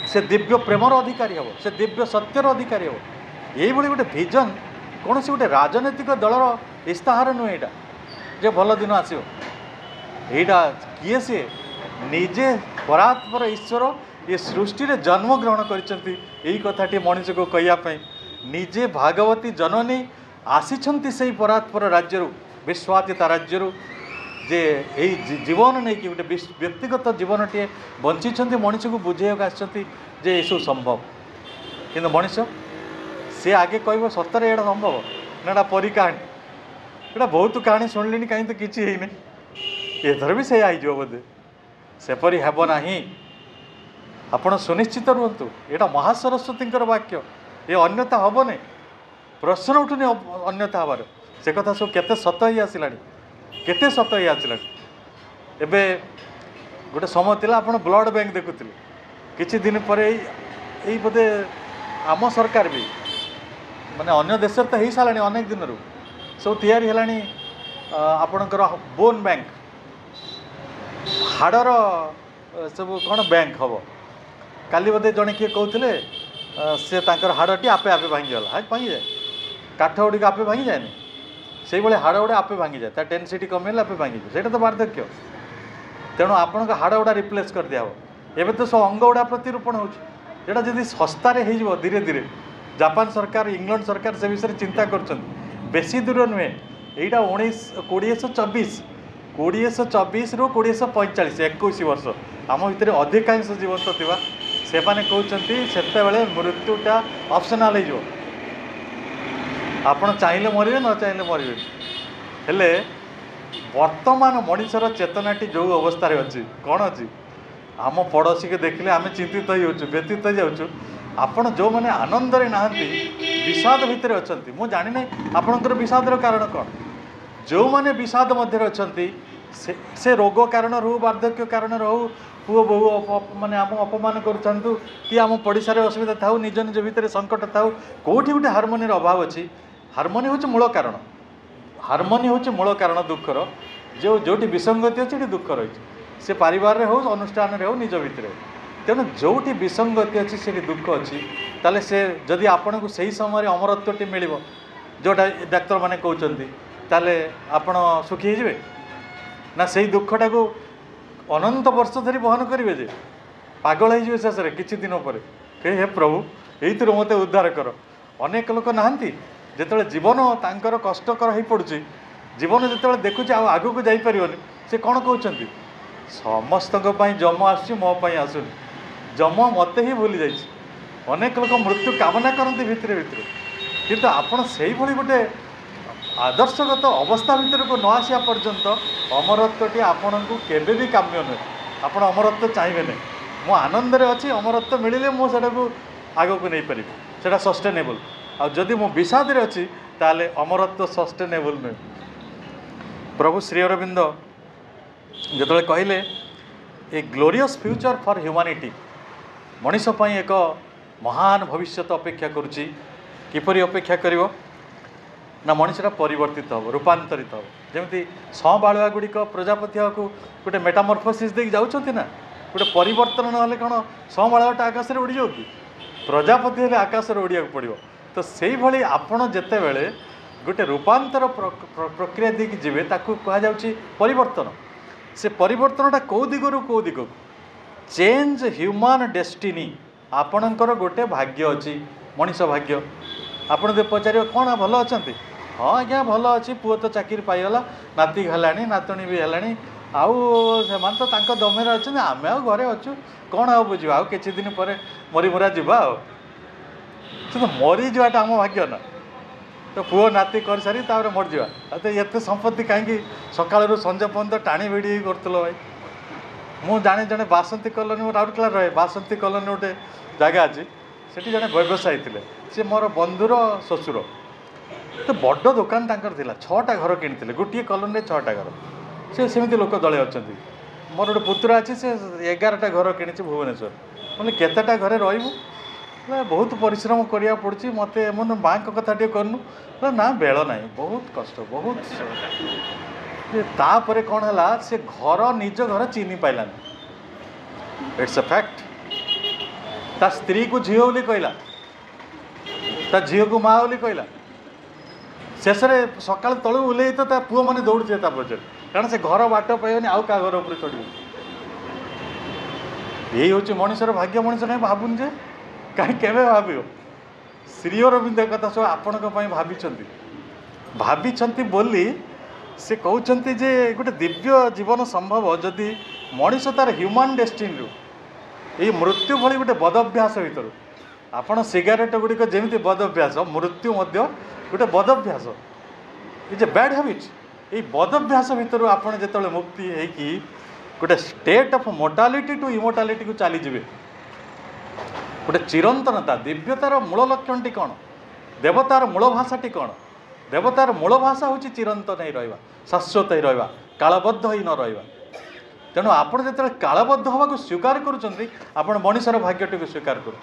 से दिव्य प्रेमर अधिकारी हम, से दिव्य सत्यर अधिकारी हम। यही गोटे विजन कौन से गोटे राजनैतिक दलर इस्ताहार नुहे यहाँ जे भल दिन आसो, यहाँ किए सी निजे परात्पर ईश्वर ये सृष्टि रे जन्म ग्रहण करछंती। यही कथाटी मनीष को कहवाई निजे भागवती जननी आसीछंती से परात्पर राज्य विश्वातीता राज्य जे यही जीवन नहीं कि गोटे व्यक्तिगत जीवन टे बंची मनीष को बुझेक आसछंती जे ये सब संभव। किंतु मनीष सी आगे कह सतरे यहाँ संभव ना परी कहानी, यहाँ बहुत कहानी शुणिली कहीं तो किसी है एथर भी से आईज बोधे सेपरी हेब ना। आपण सुनिश्चित रुहतु, यहाँ महासरस्वती वाक्य, ये अन्यथा हम नहीं, प्रश्न उठुनि अन्यथा हबार। से कथा सब केते सत ही आसला, केते सत ही आसला। एबे गोटे समय थिला आपण ब्लड बैंक देखुथिले, किछि दिन पर यही बोधे आम सरकार भी माने अन्य देश तो हो सारा अनेक दिन रू सब तैयारी है आपणकर बोन बैंक हाड़र सब कौन बैंक हम। काली बोधे जड़े किए कहते से तांकर हाड़टी आपे आपे भांगीगला, हाँ भांगी जाए, काठ गुड़िक आपे भांगी जाए से भाई हाड़ गुड़ा आपे भांगी जाए, डेनसीटी कमेले आपे भांगी जाए, से बार्धक्य। तेणु आपण हाड़ गुड़ा रिप्लेस कर दिया। एवं तो सब अंग गुड़ा प्रतिरूपण होटा जब सस्तार हो धीरे धीरे जापान सरकार इंग्लैंड सरकार से विषय चिंता कर बेसी दूर नुहे। यहाँ 2024 रु 2045 21 वर्ष आम भितर अधिकांश जीवंत थिबा से माने कहउचंती सेते बेले मृत्युटा ऑप्शनल हो, आपण चाहिले मरिबे न चाहिले मरिबे। हेले वर्तमान मनीषर चेतनाटी जो अवस्था अच्छी कौन अच्छी आम पड़ोशी के देखिले आम चिंतित हो व्यतीत हो जाऊँ। आपण जो मैंने आनंद नहांती विषाद भितर अच्छा मु जानी ना आपणकर विषादर कारण कौन। जो मैंने विषाद मध्य अच्छा से रोग कारण रू वार्धक्य कारण रू पुओ बहु माने आम अपमान करूँ कि आम पड़िशार असुविधा था निज निज भितर संकट था कौटी गोटे हार्मोनिर अभाव अच्छी। हार्मोनी हूँ मूल कारण, हार्मोनी हूँ मूल कारण दुखर जो जोटी विसंगति अच्छी दुख रही से परिवार हो अनुष्ठान हो निज भितर। तेणु जोटी विसंगति अच्छी से दुख अच्छी ताले से जदि आपन को सही समय अमरत्वटी मिल जोटा डाक्तर मैंने कहते ताले आपण सुखी हो ना से दुखटा को अनंत वर्ष धरी बहन करेंगे जे पागल हो शेष में किसी दिन पर हे प्रभु ये मत उद्धार कर। अनेक लोक नहांती जिते जीवन तांकर कष्टकर हो पड़ुची जीवन जिते देखुचे आग को जापर से कौन कहते समस्त जम आसुँ मो आसुनी जम मत ही भूली जाइए। अनेक लोक मृत्यु कामना करती भितर भितर किंतु आपण से गोटे आदर्शगत अवस्था भितर को न आसा पर्यंत अमरत्वटी आपण को केबे भी काम्य नुहे। आपण अमरत्व चाहिए नहीं, मो आनंद अच्छी अमरत्व मिले मुझे आग को नहीं पारि से सस्टेनेबल। आदि मो विषाद अच्छी ताले अमरत्व सस्टेनेबल नुहे। प्रभु श्री अरविंद जो कहले ए glorious future for humanity Manish पई एक महान भविष्य अपेक्षा करुच्ची। किपरि अपेक्षा करिवो ना मनीषटा परिवर्तित हम रूपांतरित हम जमी संबालुआ गुड़िक प्रजापति को गोटे मेटामर्फोसिस देख जाऊँच ना गोटे परिवर्तन ना कौन संबालुआटा आकाश में उड़ी जाऊ कि प्रजापति हेले आकाश में उड़िया पड़ो। तो से भाई आपण जिते बड़े गोटे रूपांतर प्रक्रिया देकी जीवे ताकू कह परिवर्तन। से परिवर्तनटा कौ दिगरु कौ दिग चेंज ह्यूमन डेस्टिनी आपणकर गोटे भाग्य अच्छी मनीष भाग्य। आपड़ जो पचार कौन भल अच्छा हाँ आज्ञा भल अच्छी पुओ तो चाकरी पाईगला नाती है नातुणी भी है आउ तो दमेर अच्छे आम घरे अच्छु कौन आ बुझा आ कि दिन पर मरी मुरा जा तो मरी जाटा आम भाग्य ना। तो पुओ नाती कर सारी मरीजा तो ये संपत्ति कहीं सकालू संज पर्यटन टाणी भिड़ी करूल भाई मु जाने जड़े बासंती कलोनी राउरकेला रहे बासंती कलोनी गोटे जगह अच्छी से जड़े व्यवसायी थे सी मोर बंधुर शशुर तो बड़ दुकान तांकर थिला 6टा घर किनी गोटे कलोनी 6टा घर से सेमती लोक दले अच्छा। मोर गोटे पुत्र अच्छी से 11टा घर किनी भुवनेश्वर बोले केतेटा घरे रही बहुत परिश्रम करिया पड़ुछि मते एमन माँ कथा टे करनु ना बेल ना बहुत कष्ट बहुत तापर कौन है से घर निज घर चिन्ह पाइलानी इट्स अ फैक्ट ता स्त्री को झील बोली कहला ता झील को माँ बोली कहला शेष सका तलू ओल्ल तो पुओ मैंने दौड़े पचर कारण से घर बाट पाइबनी आउ क्या घर उपर चढ़ यही हूँ मनीषर भाग्य मनीष कहीं भावुन जे कहीं केवे भाव श्री अरविंद कथा सब आपण भाभी बोली से कहते जे गोटे दिव्य जीवन संभव जदि मनीष तार ह्यूमन डेस्टिन रु ये मृत्यु भली गोटे बद अभ्यास भर आपण सिगारेट गुड़िक जमी बद अभ्यास मृत्यु गोटे बद अभ्यास इज ए बैड हैबिट ये बद अभ्यास भितर आपण जो मुक्ति होगी गोटे स्टेट ऑफ मोर्टालिटी टू इमोर्टालिटी को चलीजे गोटे चिरंतनता दिव्यतार मूल लक्षण टी कौन देवतार मूल भाषाटी कौन देवतार मूल भाषा हूँ चिरंतन ही रहा शाश्वत ही रहा कालबद्ध ही न रहा तेणु आपड़ जो कालबद्ध हवा स्वीकार कर मनीषर भाग्यटी को स्वीकार कर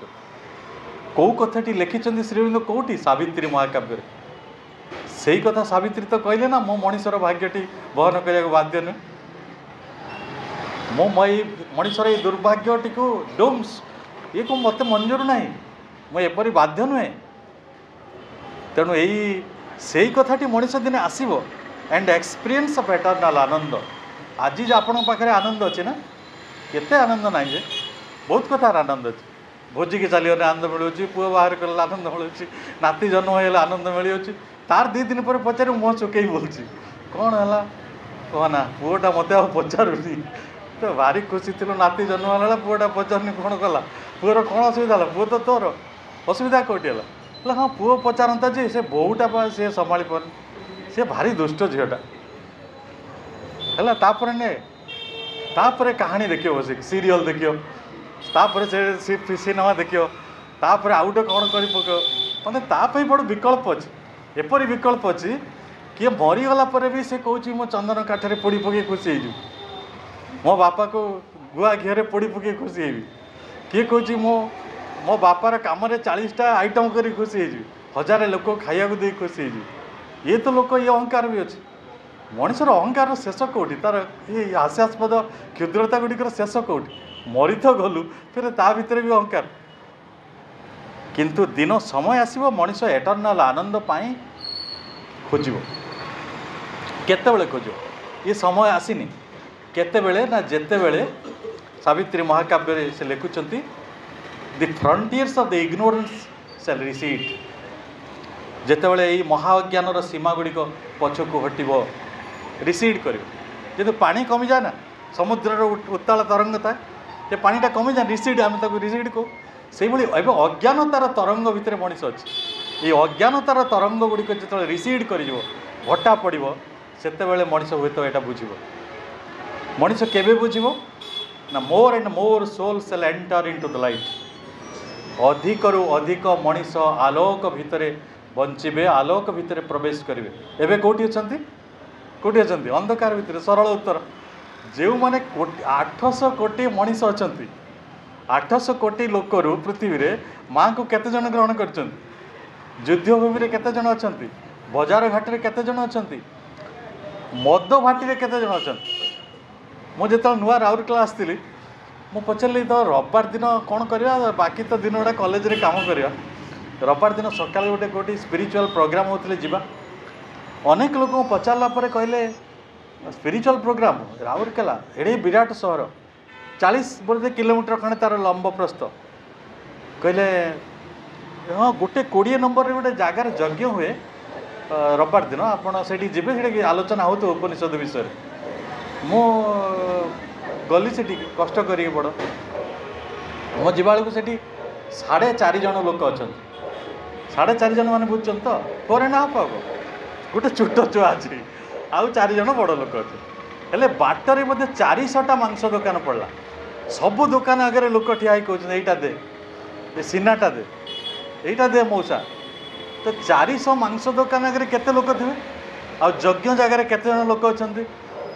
कौ कथाटी लिखिं श्रीअरविंद कौटी सावित्री महाकाव्य से कथा सावित्री तो कहले ना मो मनीषर भाग्यटी बहन करने बाध्य नुहे मो मनीषर ये दुर्भाग्यटी को डोम्स ये को मत मंजूर ना मुझे बाध्य नुहे तेणु यही से कथाटी मनीष दिने आसब एंड एक्सपीरियंस ऑफ एटर्नाल आनंद आज आपण पाखे आनंद अच्छे ना केते आनंद ना जे बहुत कथार आनंद अच्छे भोजी की चलिए आनंद मिलूँ पुओ बाहर कले आनंद मिलूँ नाती जन्म हो आनंद मिलूँ तार 2 दिन पर पचार मुँह चुकई बोलूँ कौन है कहना पुओटा मत पचारूनी तो भारी खुशी थी नाती जन्म है पुओटा पचारूनी कौन कला पुअर कौन असुविधा है पुओ तो तोर असुविधा कौटी है हाँ पुओ पचारता जे से बोटा पा सी संभाली पार सी भारी दुष्ट झीटा है तापर ने तापर कहानी देखियो बस सीरियल देखियो तापर से सिनेमा देखियो तापर आउ गोटे कौन कर पक मैंने ताप बड़ विकल्प अच्छे एपरी विकल्प अच्छी किए मरीगला भी से कौच मो चंदन काठरे पोड़ी पकई खुशी हो मो बापा को गुआ घीरे पोड़ी पकई खुशी हेबी किए कौच मो मो बापार कम 40टा आइटम कर खुशी हो 1000 लोक खाया दे खुशी हो ये तो लोक ये अहंकार भी अच्छे मनीषर अहंकार शेष कौटी तार ये हास्यास्पद क्षुद्रता गुड़िकर शेष कौटी मरी तो गलु फिर ता भीतर भी अहंकार किंतु दिन समय आसब मनीष एटर्नाल आनंद पाई खोज केतेबेले खोज ये समय आसीनी केतेबेले ना जेतेबेले सावित्री महाकाव्य से लिखुंट the frontiers of the ignorance shall recede जेतेबेले ये महाअज्ञानर सीमा गुड़िक पछकू हटब रिसीड कर जो पानी कमी जाए ना समुद्र उत्ताल तरंग था ये पानीटा कमी जाए रिसीड आम रिसीड कहू से भाई एवं अज्ञानतार तरंग भितर मनीष अच्छे ये अज्ञानतार तरंग गुड़िक जो रिसीड कर भट्टा पड़ो से मनीष हुए तो यहाँ बुझ मनीष केवे बुझ ना more and more soul shall enter into the light अधिकरू अधिक मनीष आलोक भितर बंचे आलोक भितर प्रवेश करेंगे एवं कौटी अच्छा कौटी अच्छा अंधकार भितर सरल उत्तर जो मैंने 800 कोटी मनीष अच्छा 800 कोटी लोकरू पृथ्वी रे माँ को केते जन ग्रहण कर युद्धभूमि रे केते जन अच्छा बजार घाट रे केते जन अच्छा मद भाटी रे केते जन अच्छा मुझे जो नुआ राउरकेला आसती मु पचारि तो रविवार दिन कौन करवा बाकी तो दिन गुड़ा कॉलेज रे काम करवा रविवार दिन सकाल गोटे कौटी स्पिरिचुअल प्रोग्राम होते जीवा अनेक लोक पचारा कहले स्पिरिचुअल प्रोग्राम राउरकेला एड़े विराट सहर 40 बोधे किलोमीटर खंडे तार लंब प्रस्थ कहले हाँ गोटे 20 नंबर गोटे जगार यज्ञ हुए रविवार दिन आपड़ से जी आलोचना हो तो उपनिषद विषय मु गली से कष्ट करी पड़ मो जीवा बेलू से 4.5 जन लोक अच्छा 4.5 जन मैंने बुझुन तो 4.5 गोटे छोट छुआ अच्छी आउ 4 जन बड़ लोक अच्छे हेले बाटर मध्य 400टा मांस दुकान पड़ा सबू दुकान आगे लोक ठिया कहते यहाँ दे ये सीनाटा दे यहाँ दे मौसा तो 400 मांस दुकान आगे केते लोक थे आ यज्ञ जगार केते जन लोक अच्छा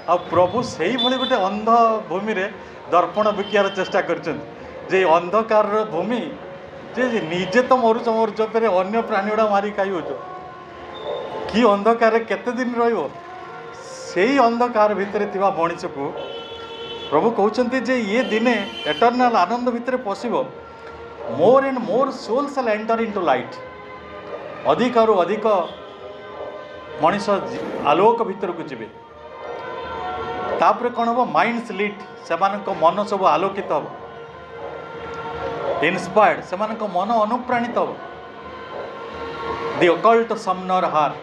आ प्रभु से ही गोटे अंध भूमि रे दर्पण बिकियार चेष्टा कर अंधकार भूमि जे निजे तो मरुच मरुच फेर अन्य प्राणी गुड़ा मारी खाई कि अंधकार केते दिन रही अंधकार भितर थिबा मनीष को प्रभु कहते जे ये दिने एटर्नाल आनंद भितर पशिब more and more soul shall enter into light अधिक रु अधिक मनीष आलोक भितर को जीवे तापर कौन हम माइंड्स लीट से मन सब आलोकित हम इन्स्पायर्ड से मन अनुप्राणित हम दि अकल्ट समनर हार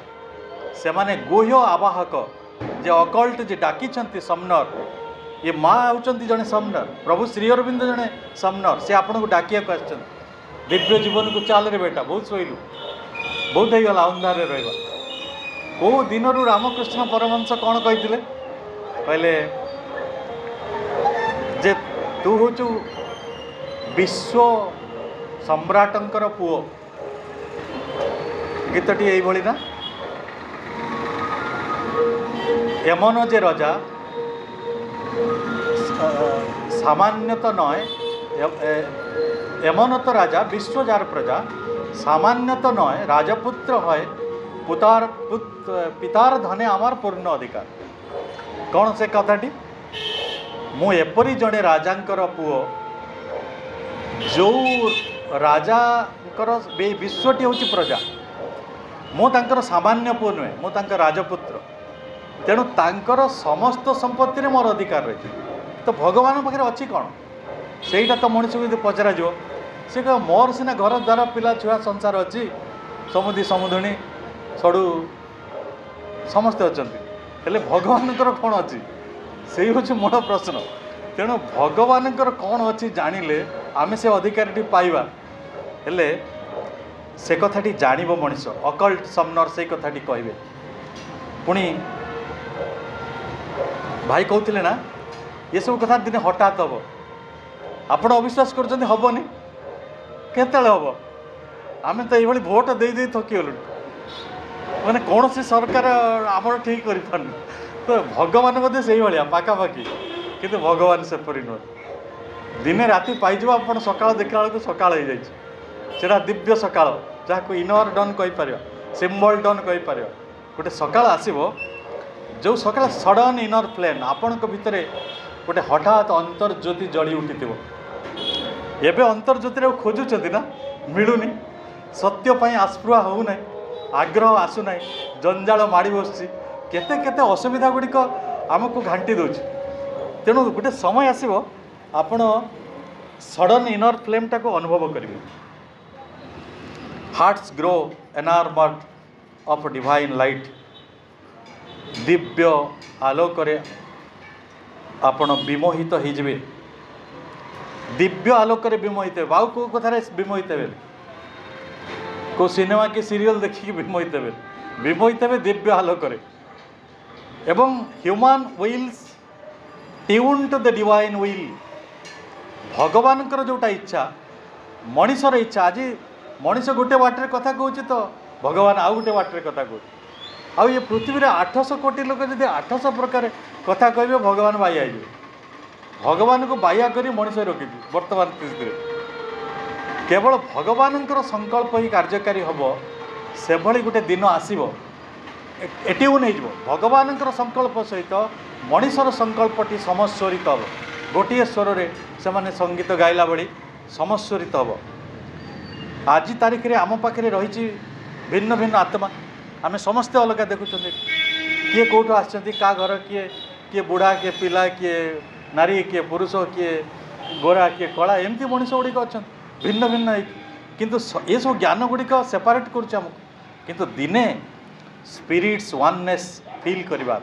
से माने गुह्य आवाहक जे अकल्ट जे डाकी समनर ये माँ होती जड़े समनर प्रभु श्री अरविंद जड़े समनर से आपन को डाकिया दिव्य जीवन को चाल रे बेटा बहुत शोलु बहुत हो गला अंधारे रहा कौ दिन रामकृष्ण परमहंस कौन कही कहले जे तू हूँ विश्व सम्राटंकर पुओ गीतटी यही ना एमन जे रजा सामान्यत नय एमन तो राजा विश्व जार प्रजा सामान्यत नय राजपुत्र है पितार धने आमार पूर्ण अधिकार कौन से कथाटी मु एपरी जड़े राजांकर पुओ जो राजांकर विश्वटी हूँ प्रजा मु तांकर सामान्य पुओ नुहे मु तांकर राजपुत्र तेणु तांकर समस्त संपत्ति रे मोर अधिकार रही तो भगवान पाखे अच्छी कौन सेटा तो मनीष को पचरा सी कह मोर सीना घर द्वार पिला छुआ संसार अच्छी समुदी समुदुणी सड़ू समस्ते अच्छा हेले भगवान कौन अच्छी से हूँ मोर प्रश्न तेणु भगवान कौन अच्छी जानिले आमे से अधिकार पाइबा हेले से कथाटी जानिबो मनीष अकल्ट समनर से कथाटी कहबे पुणी भाई कहते ना ये सब कथा दिन हठात हम आपण अविश्वास कर हेनी केतले हम आम तो ये भोट दे दे थकीगलु मैंने कौन सी सरकार आम ठीक कर तो भगवान बोधे से भाया पाखापाखि किंतु भगवान सेपरी नुह दिने राति पाइज आप सका देखला बेलू सका से दिव्य सका जहाँ इनर डन कहीपर सिम्बल डन कहीपर गोटे सका आसब जो सका सडन इनर फ्लेम आपण भितर गोटे हठात अंतर्ज्योति जली उठी एवं अंतर्ज्योति खोजुंट ना मिलूनी सत्यपाई आस्पृहा होना आग्रह आसुना जंजाल माड़ी बस केते केते असुविधा गुड़िक आमको घाटी दौर तेणु गोटे समय आसब आपण सडन इनर फ्लेम टाको अनुभव करेंगे hearts grow enamoured of divine light दिव्य आलोक आपण विमोहित होइजिबे दिव्य आलोक विमोहित बाऊ को कथार विमोहित हे को सिनेमा कि सीरियल देखिए विमोहित हे दिव्य आलोक एवं human wills tune to the divine will भगवान जोटा इच्छा मनीषर इच्छा आज मनीष गोटे बाटर कथा कहूँ तो भगवान आउ गोटे बाटर कथा कहूँ आउ ये पृथ्वी 800 कोटी लोक जब 800 प्रकार कथा कहे भगवान बाह्या हो भगवान को बाह्या कर मनीष रखी वर्तमान स्थिति केवल भगवान संकल्प ही कार्यकारी हम से भली गोटे दिन आसब एट्यून हो भगवान संकल्प सहित मनीषर संकल्पटी समस्वरित हम गोटे स्वर से माने संगीत गाइला बड़ी समस्वरित हम आज तारीख में आम पाखे रही भिन्न भिन्न आत्मा आम समस्ते अलग देखुं किए कौटू आसछंती का घर किए किए बुढ़ा किए पिला किए नारी किए पुरुष किए गोरा किए कला एमती मनीष गुड़िक अच्छा भिन्न भिन्न किंतु ये सब ज्ञान गुड़िक सेपरेट करुँ किंतु दिने स्पिरिट्स वननेस फील करवा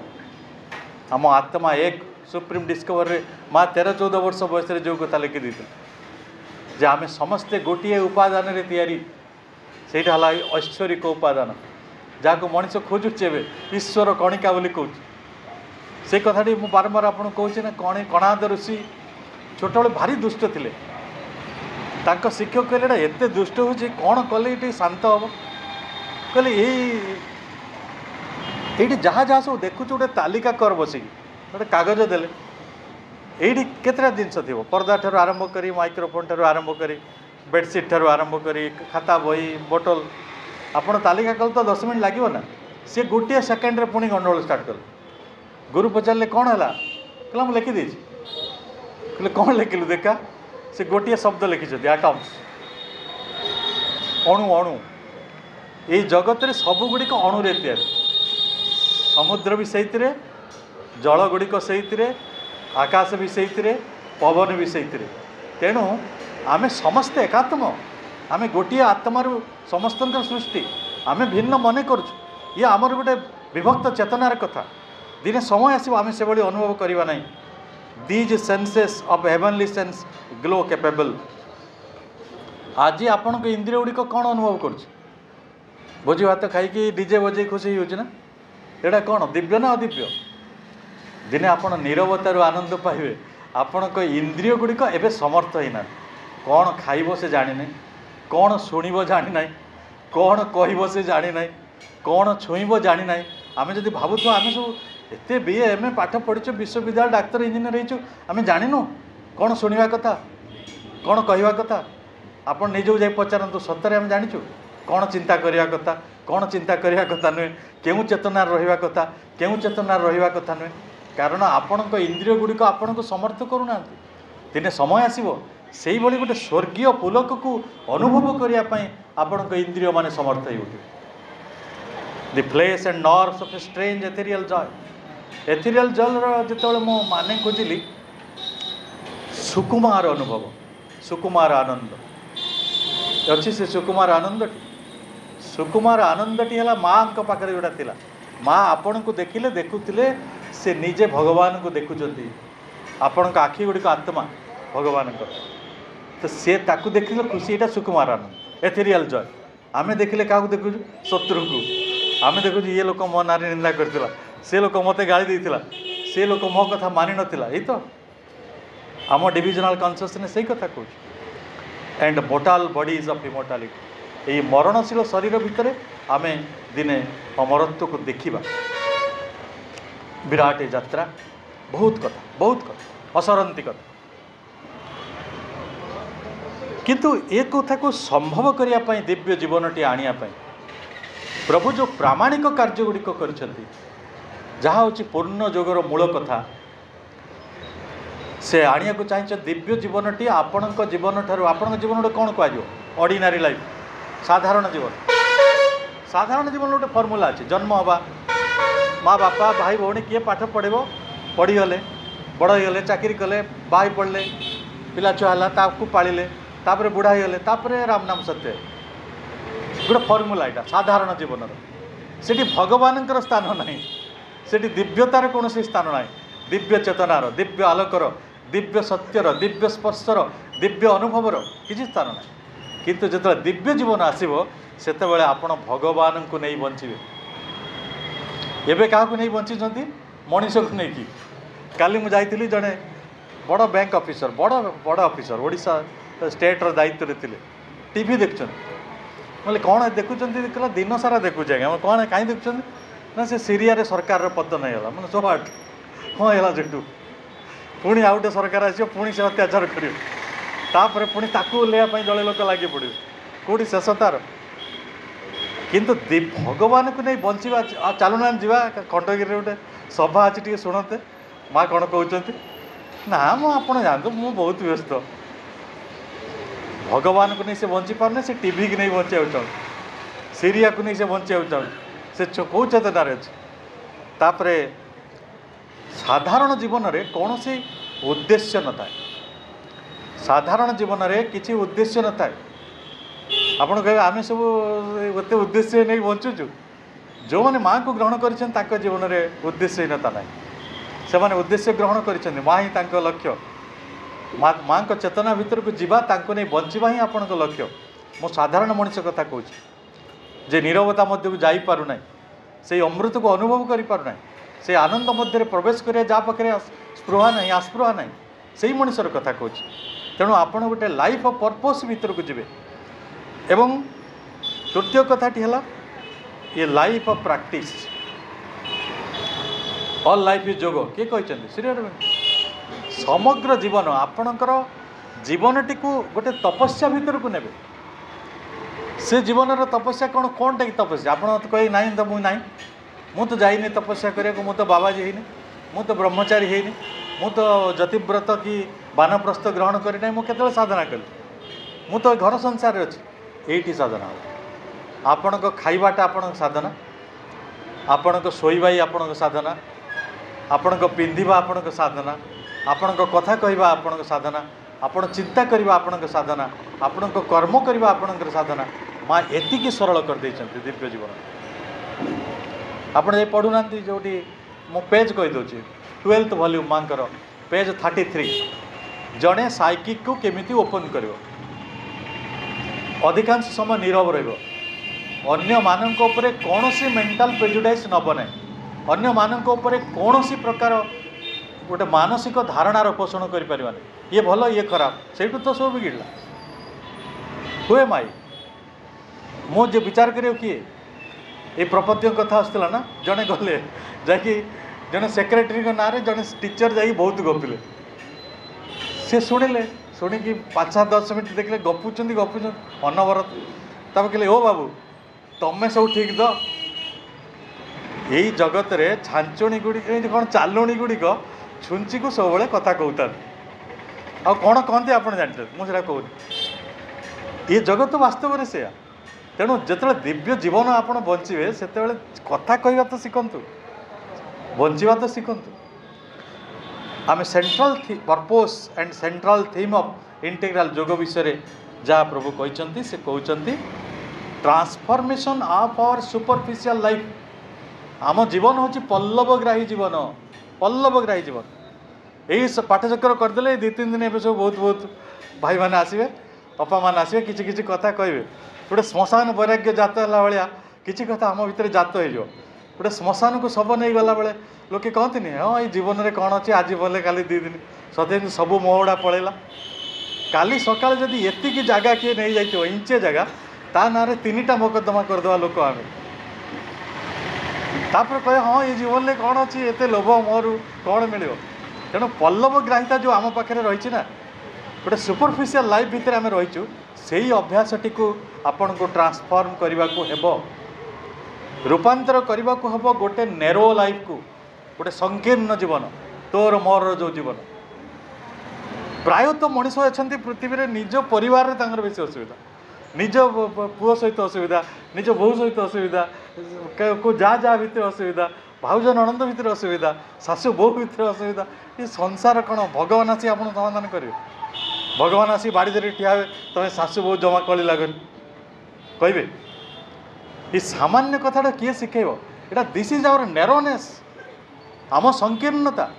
आम आत्मा एक सुप्रीम डिस्कवर रे माँ 13-14 वर्ष बयस जो कथा लिखी दी जे आम समस्ते गोटे उपादान रे तैयारी से ऐश्वरिक उपादान जहाँ को मनीष खोजुचे ईश्वर कणिका बोली कहूँ से कथाटी मुझे बारंबार आपको कहूँ ना कणाद ऋषि छोट भारी दुष्ट थे तांको शिक्षक कहले एत दुष्ट हो कौन कले ये शांत हम कहले ये जहाँ जहाँ सब देखु गोटे तालिका कर बसिकी गोटे कागज देले ये केतटा जिनस थी पर्दा ठार आरंभ कर माइक्रोफोन ठार आरंभ कर बेडसीट ठारू आरंभ करी खाता बही बोतल आपण तालिका कल तो 10 मिनट लगे ना सी गोटे सेकेंड रे पुणी गंडगोल स्टार्ट कल गुरु पचारे कौन है कहला मुझे लिखिदे कहले कौन लिखिलु देखा से गोटे शब्द लिखिं आटम्स अणु अणु ये जगत रे सब गुड़िक अणुरे तैयार समुद्र भी सही जल गुड़िक सही आकाश भी सही पवन भी सही तेणु आमे समस्ते एकात्म आमे गोटे आत्मार समस्त सृष्टि आमे भिन्न मन करुँ ये आमर गोटे विभक्त चेतनार कथा दिने समय आसो आमे से अनुभव करवा ना these census of heavenly sense glow capable आज आपण को इंद्रिय गुड़िक कौन अनुभव कर भोजी भात खाई डीजे बजे खुशी होना एटा कौन दिव्य ना अदिव्य दिने आप नीरवतार आनंद पाइबे आपण को इंद्रिय गुड़िक एवं समर्थ ही ना कौन खाइब से जानी ना कौन शुणव जानी ना कौन कह से जानी ना कौन छुईब जानी ना आम जब भावुँ आम सब एत बीए एम ए पाठ पढ़ी विश्वविद्यालय डाक्तर इंजीनियर हो आम जानू कौन शुणा कथा कौन कहवा कथा आपड़ निजक जाए पचारतु सतरे आम जाचु कौन चिंता करवा कथा कौन चिंता करवा कथा नुहे क्यों चेतनार रहा कथा क्यों चेतनार रहा कथा नुहे कारण आपण इंद्रिय गुड़िक आपण को समर्थ करूना दिने समय आसो से गोटे स्वर्गीय पुलक को अनुभव करने आपण इंद्रिय मान समर्थ हो उठे the flesh and nerves of a strange ethereal joy जो मो माने खोजिली सुकुमार अनुभव सुकुमार आनंद अच्छी से सुकुमार आनंदटी है माँ पाखे जोटा थिला माँ आपण को देखिले देखुले से निजे भगवान को देखुंट आपण आखि गुड़िक आत्मा भगवान तो सी ताकू देखिले खुशी यहाँ सुकुमार आनंद एथेरियल जॉय आम देखिले क्या देखु शत्रु को आम देखु ये लोक मो ना निंदा करथिला से लोक मत गाड़ी देथिला से लोक मो कथा मानि नथिला यही तो आम डिविजनल कॉन्शियसनेस यही कथा कहूँ एंड मोर्टाल बॉडीज ऑफ इमोर्टालिटी यही मरणशील शरीर भितर आमे दिने अमरत्व को देखा विराट यात्रा बहुत कथा असरंती कथा किंतु ए कथा को संभव करने दिव्य जीवनटी आनिया प्रभु जो प्रामाणिक कार्य गुड़िक कर जहाँ हूँ पूर्ण जोगर मूल कथा से आनिया को चाहिए दिव्य जीवनटी आपण जीवन ठार आपण जीवन गोटे कौन कह ऑर्डिनरी लाइफ साधारण जीवन गोटे फर्मुला अच्छे जन्म हवा माँ बापा भाई भौणी किए पाठ पढ़ेब पढ़ीगले बड़ होगले चाकरी कले बाई पढ़ले पिला छुआ है पाले तापर बुढ़ा होगले तापर राम नाम सत्य गोटे फर्मुला यहाँ साधारण जीवन से भगवान स्थान ना से दिव्यतार कौन स्थान ना दिव्य चेतनार दिव्य आलोकर दिव्य सत्यर दिव्य स्पर्शर दिव्य अनुभवर किसी स्थान ना किंतु जो दिव्य जीवन आसो से आपण भगवान को नहीं बंचे एवं क्या नहीं बंची मनीष को लेकिन काली मुझे जाइली जड़े बड़ बैंक ऑफिसर बड़ ऑफिसर ओडिशा स्टेट्र दायित्व थे टीवी देखुं बोले कौन देखुं कहला दिन सारा देखुचे आज्ञा कौन कहीं देखुं ना से सीरिया सरकार पतन होगा मैंने सो आठ हाँ है जेटू पुणी आउ गए सरकार आसो पुणी से अत्याचार कर पुणी ताकू लेवाई जड़े लोक लगे पड़े कौटी शेष तार किंतु भगवान को नहीं बंचवा चलुना जा खंडगिरी गोटे सभा अच्छी शुणते माँ कौन कहते ना मुझे जानते मु बहुत व्यस्त भगवान को नहीं से बंची पारने से टीवी की नहीं बचा चाहूँ सीरिया को नहीं से बचा चाहूँ से कौ चेतनार अच्छे साधारण जीवन में कौन सी उद्देश्य न था साधारण जीवन में किसी उद्देश्य न था आपड़ कहे आम सब एत उद्देश्य नहीं बंचुचु जो मैंने माँ को ग्रहण कर जीवन में उद्देश्यहीनता ना से मैंने उद्देश्य ग्रहण कर माँ ही लक्ष्य माँ को चेतना भितर को जीवा नहीं बंचवा ही आपण लक्ष्य मो साधारण मनीष कथा कहूँ जे नीरवता मध्य को जापार ना से अमृत को अनुभव कर से आनंद मध्य प्रवेश कर जहाँ पाखे स्पृहा ना आस्पृहा ना से मनीषर कथा कहूँ तेणु आप गोटे लाइफ ऑफ पर्पस भितर को जीवे एवं तृतीय कथाटी है ये life of practice all life is जोग किए कहते श्री अरविंद समग्र जीवन आपणकर जीवनटी को गोटे तपस्या भितर को नेबे से जीवन तपस्या कौन कौन टा तपस्या आप कहे ना तो मुझे ना मु तो जाइनी तपस्या करने मु तो बाबाजी है मु तो ब्रह्मचारी है मु तो जतिव्रत कि बानप्रस्थ ग्रहण करना मुझे साधना कली मु तो घर संसार अच्छी यही साधना हो आपण खाइबाटा आपण साधना आपण शोइबा आपण साधना आपण पिंधिबा आपण साधना आपण कथा कहवा आपण साधना आपण चिंता करवा आपण साधना आपण कर्म करवा आपण साधना माँ एतिकी सरल कर देइछन्ति दिव्य जीवन आपण ये पढ़ुना जो मो पेज कहीदे 12th वॉल्यूम माँ पेज 33 जड़े साइकिक को केमिति ओपन कर अधिकांश समय नीरव रन्य मानक कौन सी मेंटल प्रेजुडाइज न बने अन्य मानक कौन सी प्रकार गोटे मानसिक धारणार पोषण कर ये भल ये खराब से तो सब बिगड़ा हुए माई मुझे विचार कर किए ये प्रपद्य कथा आसला ना जड़े गले जैकि जड़े सेक्रेटरी ना जड़े टीचर जा बहुत गपिले सी शुणिले शुणिकी 5-10 मिनट देखले गपुचंदी अनवरत तब कहले ओ बाबू तमें सब ठीक तो यही जगत रे छांचुणी गुड़िक कौन चालुणी गुड़िक छुंची को सब कथा कहता आ कौन कहते आप जानते मुझे कहूनी ये जगत वास्तव में से तेणु जो दिव्य जीवन आप बचे से कथा कहवा तो शिखु बचा तो शिखु आम central purpose and central theme of integral yoga विषय जहाँ प्रभु कहते से कहते transformation of our superficial life आम जीवन हूँ पल्लवग्राही जीवन यही पाठचक्र करदे 2-3 दिन ए सब बहुत भाई मैंने आसवे अपा मान आसवे किसी कथा कहे गोटे श्मशान वैराग्य जात है भाया किसी कथा आम भितर जात हो गोटे श्मशान को शव नहीं गला बेले लोके कहते हाँ ये जीवन में कौन अच्छे आज बोले काली 2 दिन सते सब मोहड़ा पड़ेगा काली सका जदि एतिकी जगह किए नहीं जाइए इंचे जगह ता ना 3टा मोकदमा करदे लोक आम तापर कहे हाँ ये जीवन में कौन अच्छी एत लोभ मोहर कौन मिल तेणु पल्लवग्राहिता जो आम पाखे रही ना गोटे सुपरफिशियल लाइफ भितर आम रहीचु से ही अभ्यासटी को आपण को ट्रांसफॉर्म करने को हेबो रूपांतर करने को हेबो गोटे नैरो लाइफ को गोटे संकीर्ण जीवन तोर मोर जो जीवन प्रायतः मनीष अच्छा पृथ्वी में निज परिवार में बेसी असुविधा निज पुओ सहित असुविधा निज बो सहित असुविधा को जा भितर असुविधा भाउज ननंद भितर असुविधा शाशु बो भितर असुविधा ये संसार कौन भगवान आसी आप समाधान करेंगे भगवान आसी बाड़ी धरी ठिया हुए तुम शाशु बहुत जमा कली लगन कहे ये सामान्य कथाटा किए शिखेब यहाँ दिस इज आवर नैरोनेस आम संकीर्णता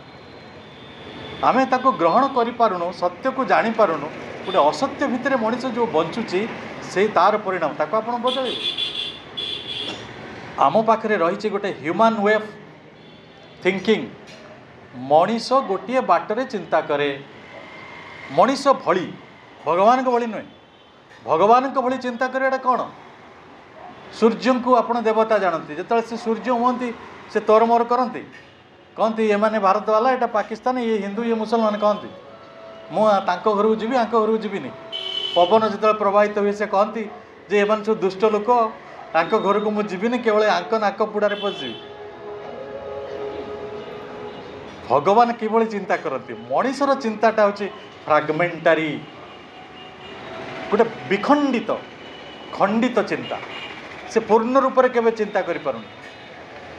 आमे ताको ग्रहण करिपारुनु सत्य को जानी पारुनु गोटे असत्य भितर मनीष जो बंचुची से तार परिणाम ताको आपण बदल आम पाखे रही गोटे human way of thinking Manish गोटे बाटरे चिंता करे मनीष भली भगवान को भली नुहे भगवान को भली चिंता करे कौन सूर्य को आपण देवता जानती जो से सूर्य हुंती से तोर मोर करती कहती ये माने भारत वाला यहाँ पाकिस्तान ये हिंदू ये मुसलमान कहती मुझे घर को जी घर को जीविनी पवन जो प्रवाहित हुए से कहती जे एम सब दुष्ट लोक घर को मुझे जीविनी केवल आंक नाक पुड़ारे पशि भगवान किभली चिंता करती मनीषर चिंताटा हूँ फ्रागमेंटारी गोटे विखंडित खंडित चिंता से पूर्ण रूप से केवे चिंता करें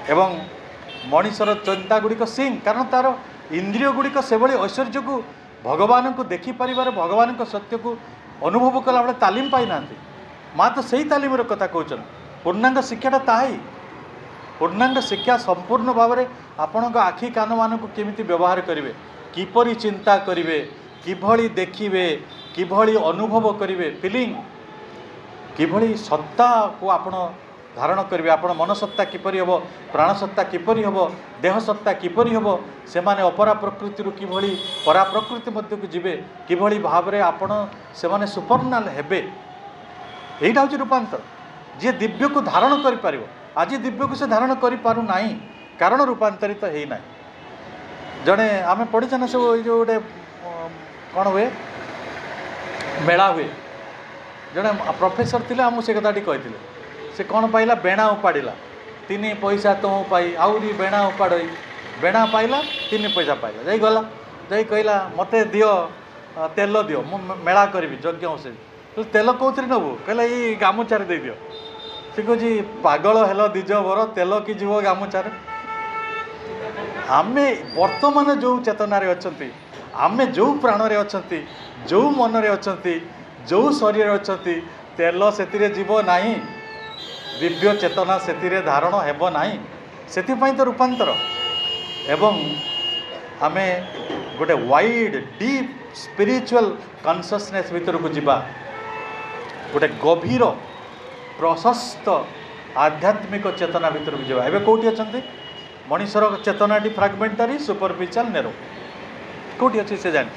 एवं मनीषर चिंता गुड़िक सिंह कारण तार इंद्रिय गुड़िक से भाई ऐश्वर्य को भगवान को देखिपर भगवान को सत्य को अनुभव कला बेले तालीम पाई ना माँ तो सही तालीम कथा कहते पूर्णांग शिक्षाटा ताही पूर्णांग शिक्षा संपूर्ण भाव में आपण आखि कान मान को केमिति व्यवहार करेंगे किपरि चिंता करेंगे किभली देखिए किभली अनुभव करेंगे फिलिंग किभली सत्ता को आपण धारण करेंगे आपण मनसत्ता किपरि हम प्राणसत्ता किपरि हम देह सत्ता किपरि हम से माने अपरा प्रकृति किभली परा प्रकृति मध्य को जीवे किभली भाव में आपण से माने सुपरनाल हेबे एटा हूँ रूपांतर जी दिव्य को धारण करि आज दिव्य को से धारण करि पारु नाही कारण रूपांतरित तो है जड़े आम पढ़ी ना सब जो गोटे कौन हुए मेला हुए जड़े प्रोफेसर थे आमको से कथाटी कहते से कौन पाइला बेणा उपाड़ा 3 पैसा तो पाई आउरी बेणा उपाड़ बेणा पाइला 3 पैसा पाइला जाई गला जाई कहला मते दियो तेल दियो मु मेला करी यज्ञ से तेल कौन नबू कहला ये गामुचार दे दियो से कहे पागल हेल दिज बर तेल कि जीव गामुचार आमे वर्तमान जो चेतन अच्छा आमे जो प्राण रे अच्छा जो मन रे अच्छा जो शरीर अच्छा तेल से जीव नाही दिव्य चेतना से धारण हेब नाही से तो रूपांतर एवं आमे गोटे वाइड डीप स्पिरिचुअल कॉन्शियसनेस भीतर को जीवा गोटे गभीर प्रशस्त आध्यात्मिक चेतना भीतर को जीवा एबे कोठी अछंती मनीषर चेतनाटी फ्रागमेंटारी सुपरफिशियल नेरो कोठी अछि से जान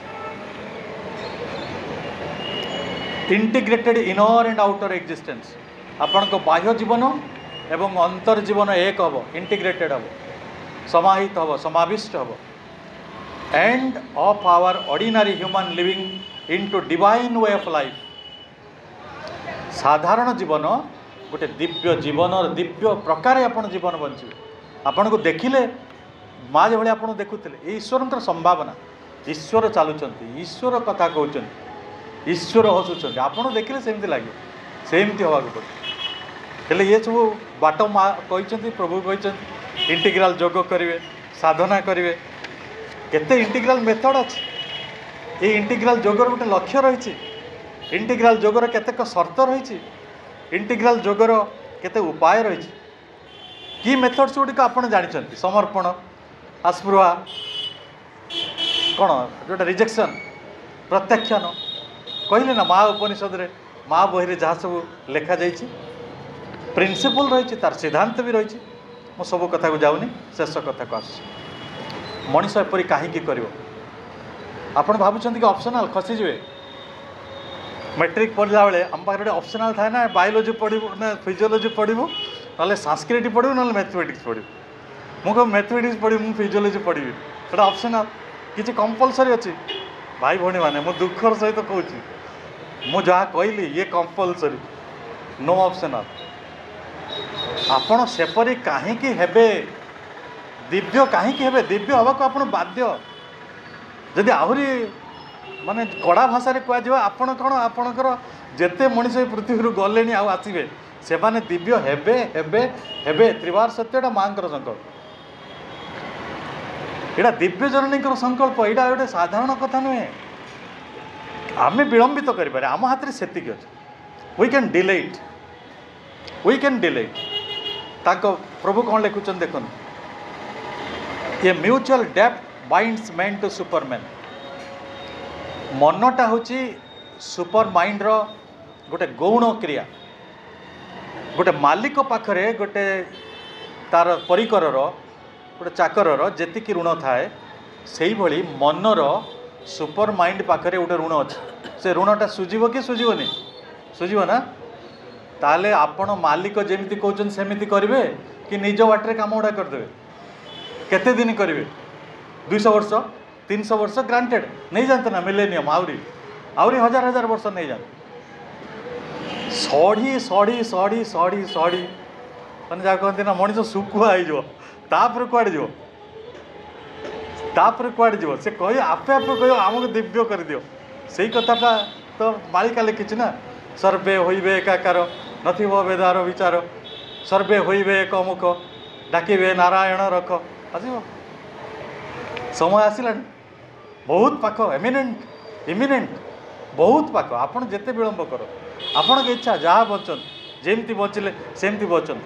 integrated inner and outer existence आपण को बाह्य जीवन एवं अंतर जीवन एक हम इंटीग्रेटेड हम समाहित हम समाविष्ट हम end of our ordinary human living into divine way of life साधारण जीवन गोटे दिव्य जीवन दिव्य प्रकार आपण जीवन बंचे आपण को देखिले माँ जो भाई आप देखुले ईश्वर संभावना ईश्वर चलुंट ईश्वर कथा कहते ईश्वर हसुँच आपड़ देखिले सेमती लगे सेमती हवा पड़े हेले ये सब बाट माँ कहते प्रभु कहते इंटीग्राल योग करेंगे साधना करेंगे केते इंटीग्राल मेथड अच्छे ये इंटीग्राल योगर गोटे लक्ष्य रही इंटीग्राल योगर केतेक शर्त रही इंटीग्राल योगर केते उपाय रही कि मेथड्स गुड़िक आप जानते समर्पण आस्पृहा कौन जोटा रिजेक्शन प्रत्याख्यान कहले ना माँ उपनिषद रे माँ बही जहाँ सब लिखा जाइए प्रिंसिपल रही तार सिद्धांत भी रही मो सब कथा को जाऊनी शेष कथा को आस मनीष एपरी कहीं कर आप भावुं कि ऑप्शनल खसीजे मैट्रिक पढ़ला बेले आम पाखे गोटे ऑप्शनल थाए ना बायोलोजी पढ़ू ना फिजियोलोजी पढ़ू ना संस्कृत पढ़ू ना मैथमेटिक्स पढ़ू मुझे मैथमेटिक्स पढ़ी मुझे फिजियोलोजी पढ़ी से ऑप्शनल किसी कंपलसरी अच्छी भाई भौणी मैंने मो दुखर सहित कहूँ मुझे कहली ये कंपलसरी नो ऑप्शनल आपण सेपरी कहीं हेबे दिव्य कहीं हेबे दिव्य हवा को आपण बाध्य जदि आहरी माने कड़ा भाषा कह आपण कौन आपणकर जेते मनीष पृथ्वी गले आसवे से माने दिव्य हेबे हेबे हेबे त्रिवार सत्यटा माँ संकल्प यहाँ दिव्य जननी संकल्प यहाँ गोटे साधारण कथा नुहे आम विलंबित तो करें आम हाथ में सेतिक अच्छे वी कैन डिलेट ताको प्रभु कौन लिखुन देखो ये mutual depth binds man to superman मनटा हूँ सुपर माइंड रो गोटे गौण क्रिया गोटे मालिक पाखरे गोटे तार परिकर गोटे चाकर जेतिकी ऋण थाए से भली मनर सुपर माइंड पाखरे गोटे ऋण अच्छे से ऋणटा सुझीब कि सुझीबनी सुझीब ना ताले आपण मालिक जेमिति कहउछन सेमिति करिवे कि निज बाटरे काम गुड़ा करदेवे केते दिन करिवे 200 वर्ष 300 वर्ष ग्रांटेड नहीं जानते ना मिलेनियम आउरी आउरी हजार हजार वर्ष नहीं जानते सढ़ी सढ़ी सढ़ी सढ़ी सढ़ी मैंने जहाँ कहते ना मनीष शुकुआ होपर कुआड़े जीव तापर कुआड़े जीव से कह आपे आपे कह आमको दिव्य कर दियो से कथाटा तो मालिका लिखी ना सर्वे होइबे एकाकार नथिब वेदार विचार सर्वे होइबे एक अमुक डाकिबे नारायण रख आसब समय आसला बहुत पाख इमिनेंट बहुत पाख आपड़ जिते विलंब कर आपण के इच्छा जहाँ बचन जेमती बचिले सेमती बचन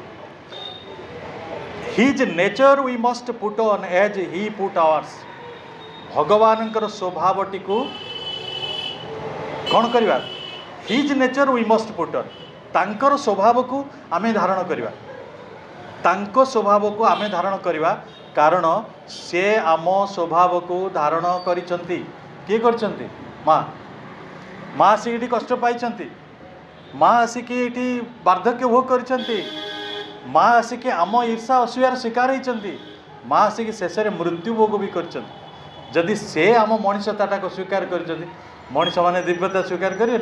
his nature we must put on as he put ours भगवान स्वभावटी को कौन करवा his nature we must put on तांकर स्वभाव को आमे धारण करवा तांको स्वभाव को आमे धारण करवा कारण से आम स्वभाव को धारण करिसंती किए करचंती माँ माँ आसिक कष्ट पाई माँ आसिक वार्धक्य भोग करिसंती माँ आसिक आम ईर्षा असूयार शिकार होती माँ आसिक शेष में मृत्यु भोग भी कर जदि से आम मनीषताटा को स्वीकार कर मनीष मैंने दिव्यता स्वीकार करें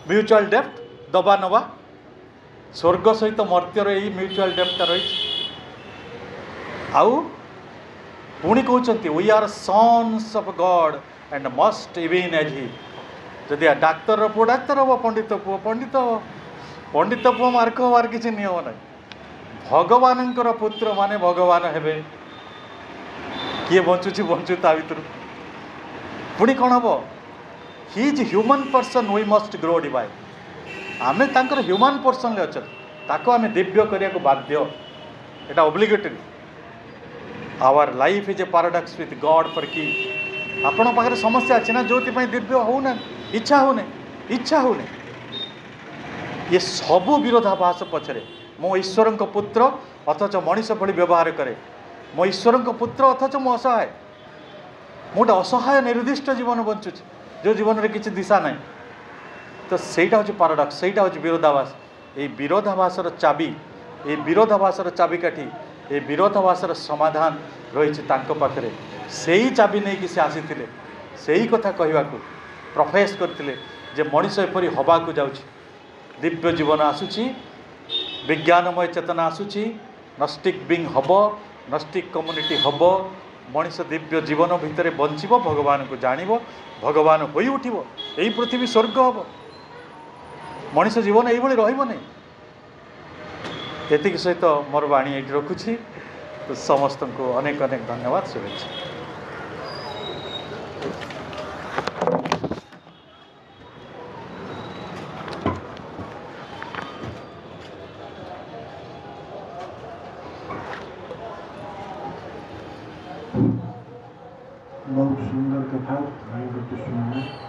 म्यूचुअल डेप्थ दबा नवा स्वर्ग सहित मर्त्यर यही म्यूचुअल डेप्टा रही आउ पुणी कहते we are sons of God and must even as he जदि डाक्तर पुओ डाक्तर हम पंडित पुओ पंडित हम पंडित पुओ मार्क हमार किसी नियम ना भगवान पुत्र माने भगवान हेबे किए बंचुची बंचु ता भीतर पुणी कौन हम he is human person we must grow divine आमे तांकर ह्यूमन पर्सन अच्छा ताको आमे दिव्य करिया को बाध्य एटा obligatory our life is a paradox with God for की आपण पाखरे समस्या अच्छे ना जो दिव्य होना इच्छा होने ये सबू विरोधाभास पछरे मो ईश्वर पुत्र अथच मनीष भली व्यवहार करे मो ईश्वर पुत्र अथच मो असहाय मोटे असहाय निर्दिष्ट जीवन बंचुच जो जीवन में किसी दिशा ना तो सहीटा हूँ पैराडॉक्स सहीटा हूँ विरोधाभास ये विरोधाभासर चाबी ये विरोधाभासर चाबिकाठी ये विरोधाभासर समाधान रही पाखे से ही चाबी नहीं कि से आसी से ही कथा कहवा प्रफेस करते जे मनीष एपरी हवा को जाऊँ दिव्य जीवन आसूची विज्ञानमय चेतना आसूची नस्टिक बिंग हम नस्टिक कम्युनिटी हम मनीष दिव्य जीवन भितर बंचब भगवान को जान भगवान हो उठिब यही पृथ्वी स्वर्ग हम मनीष जीवन यही रही एतिक सहित मोर बाणी ये रखुची तो समस्त को अनेक अनेक धन्यवाद शुभेच्छा। बहुत सुंदर कथा भाई सुनना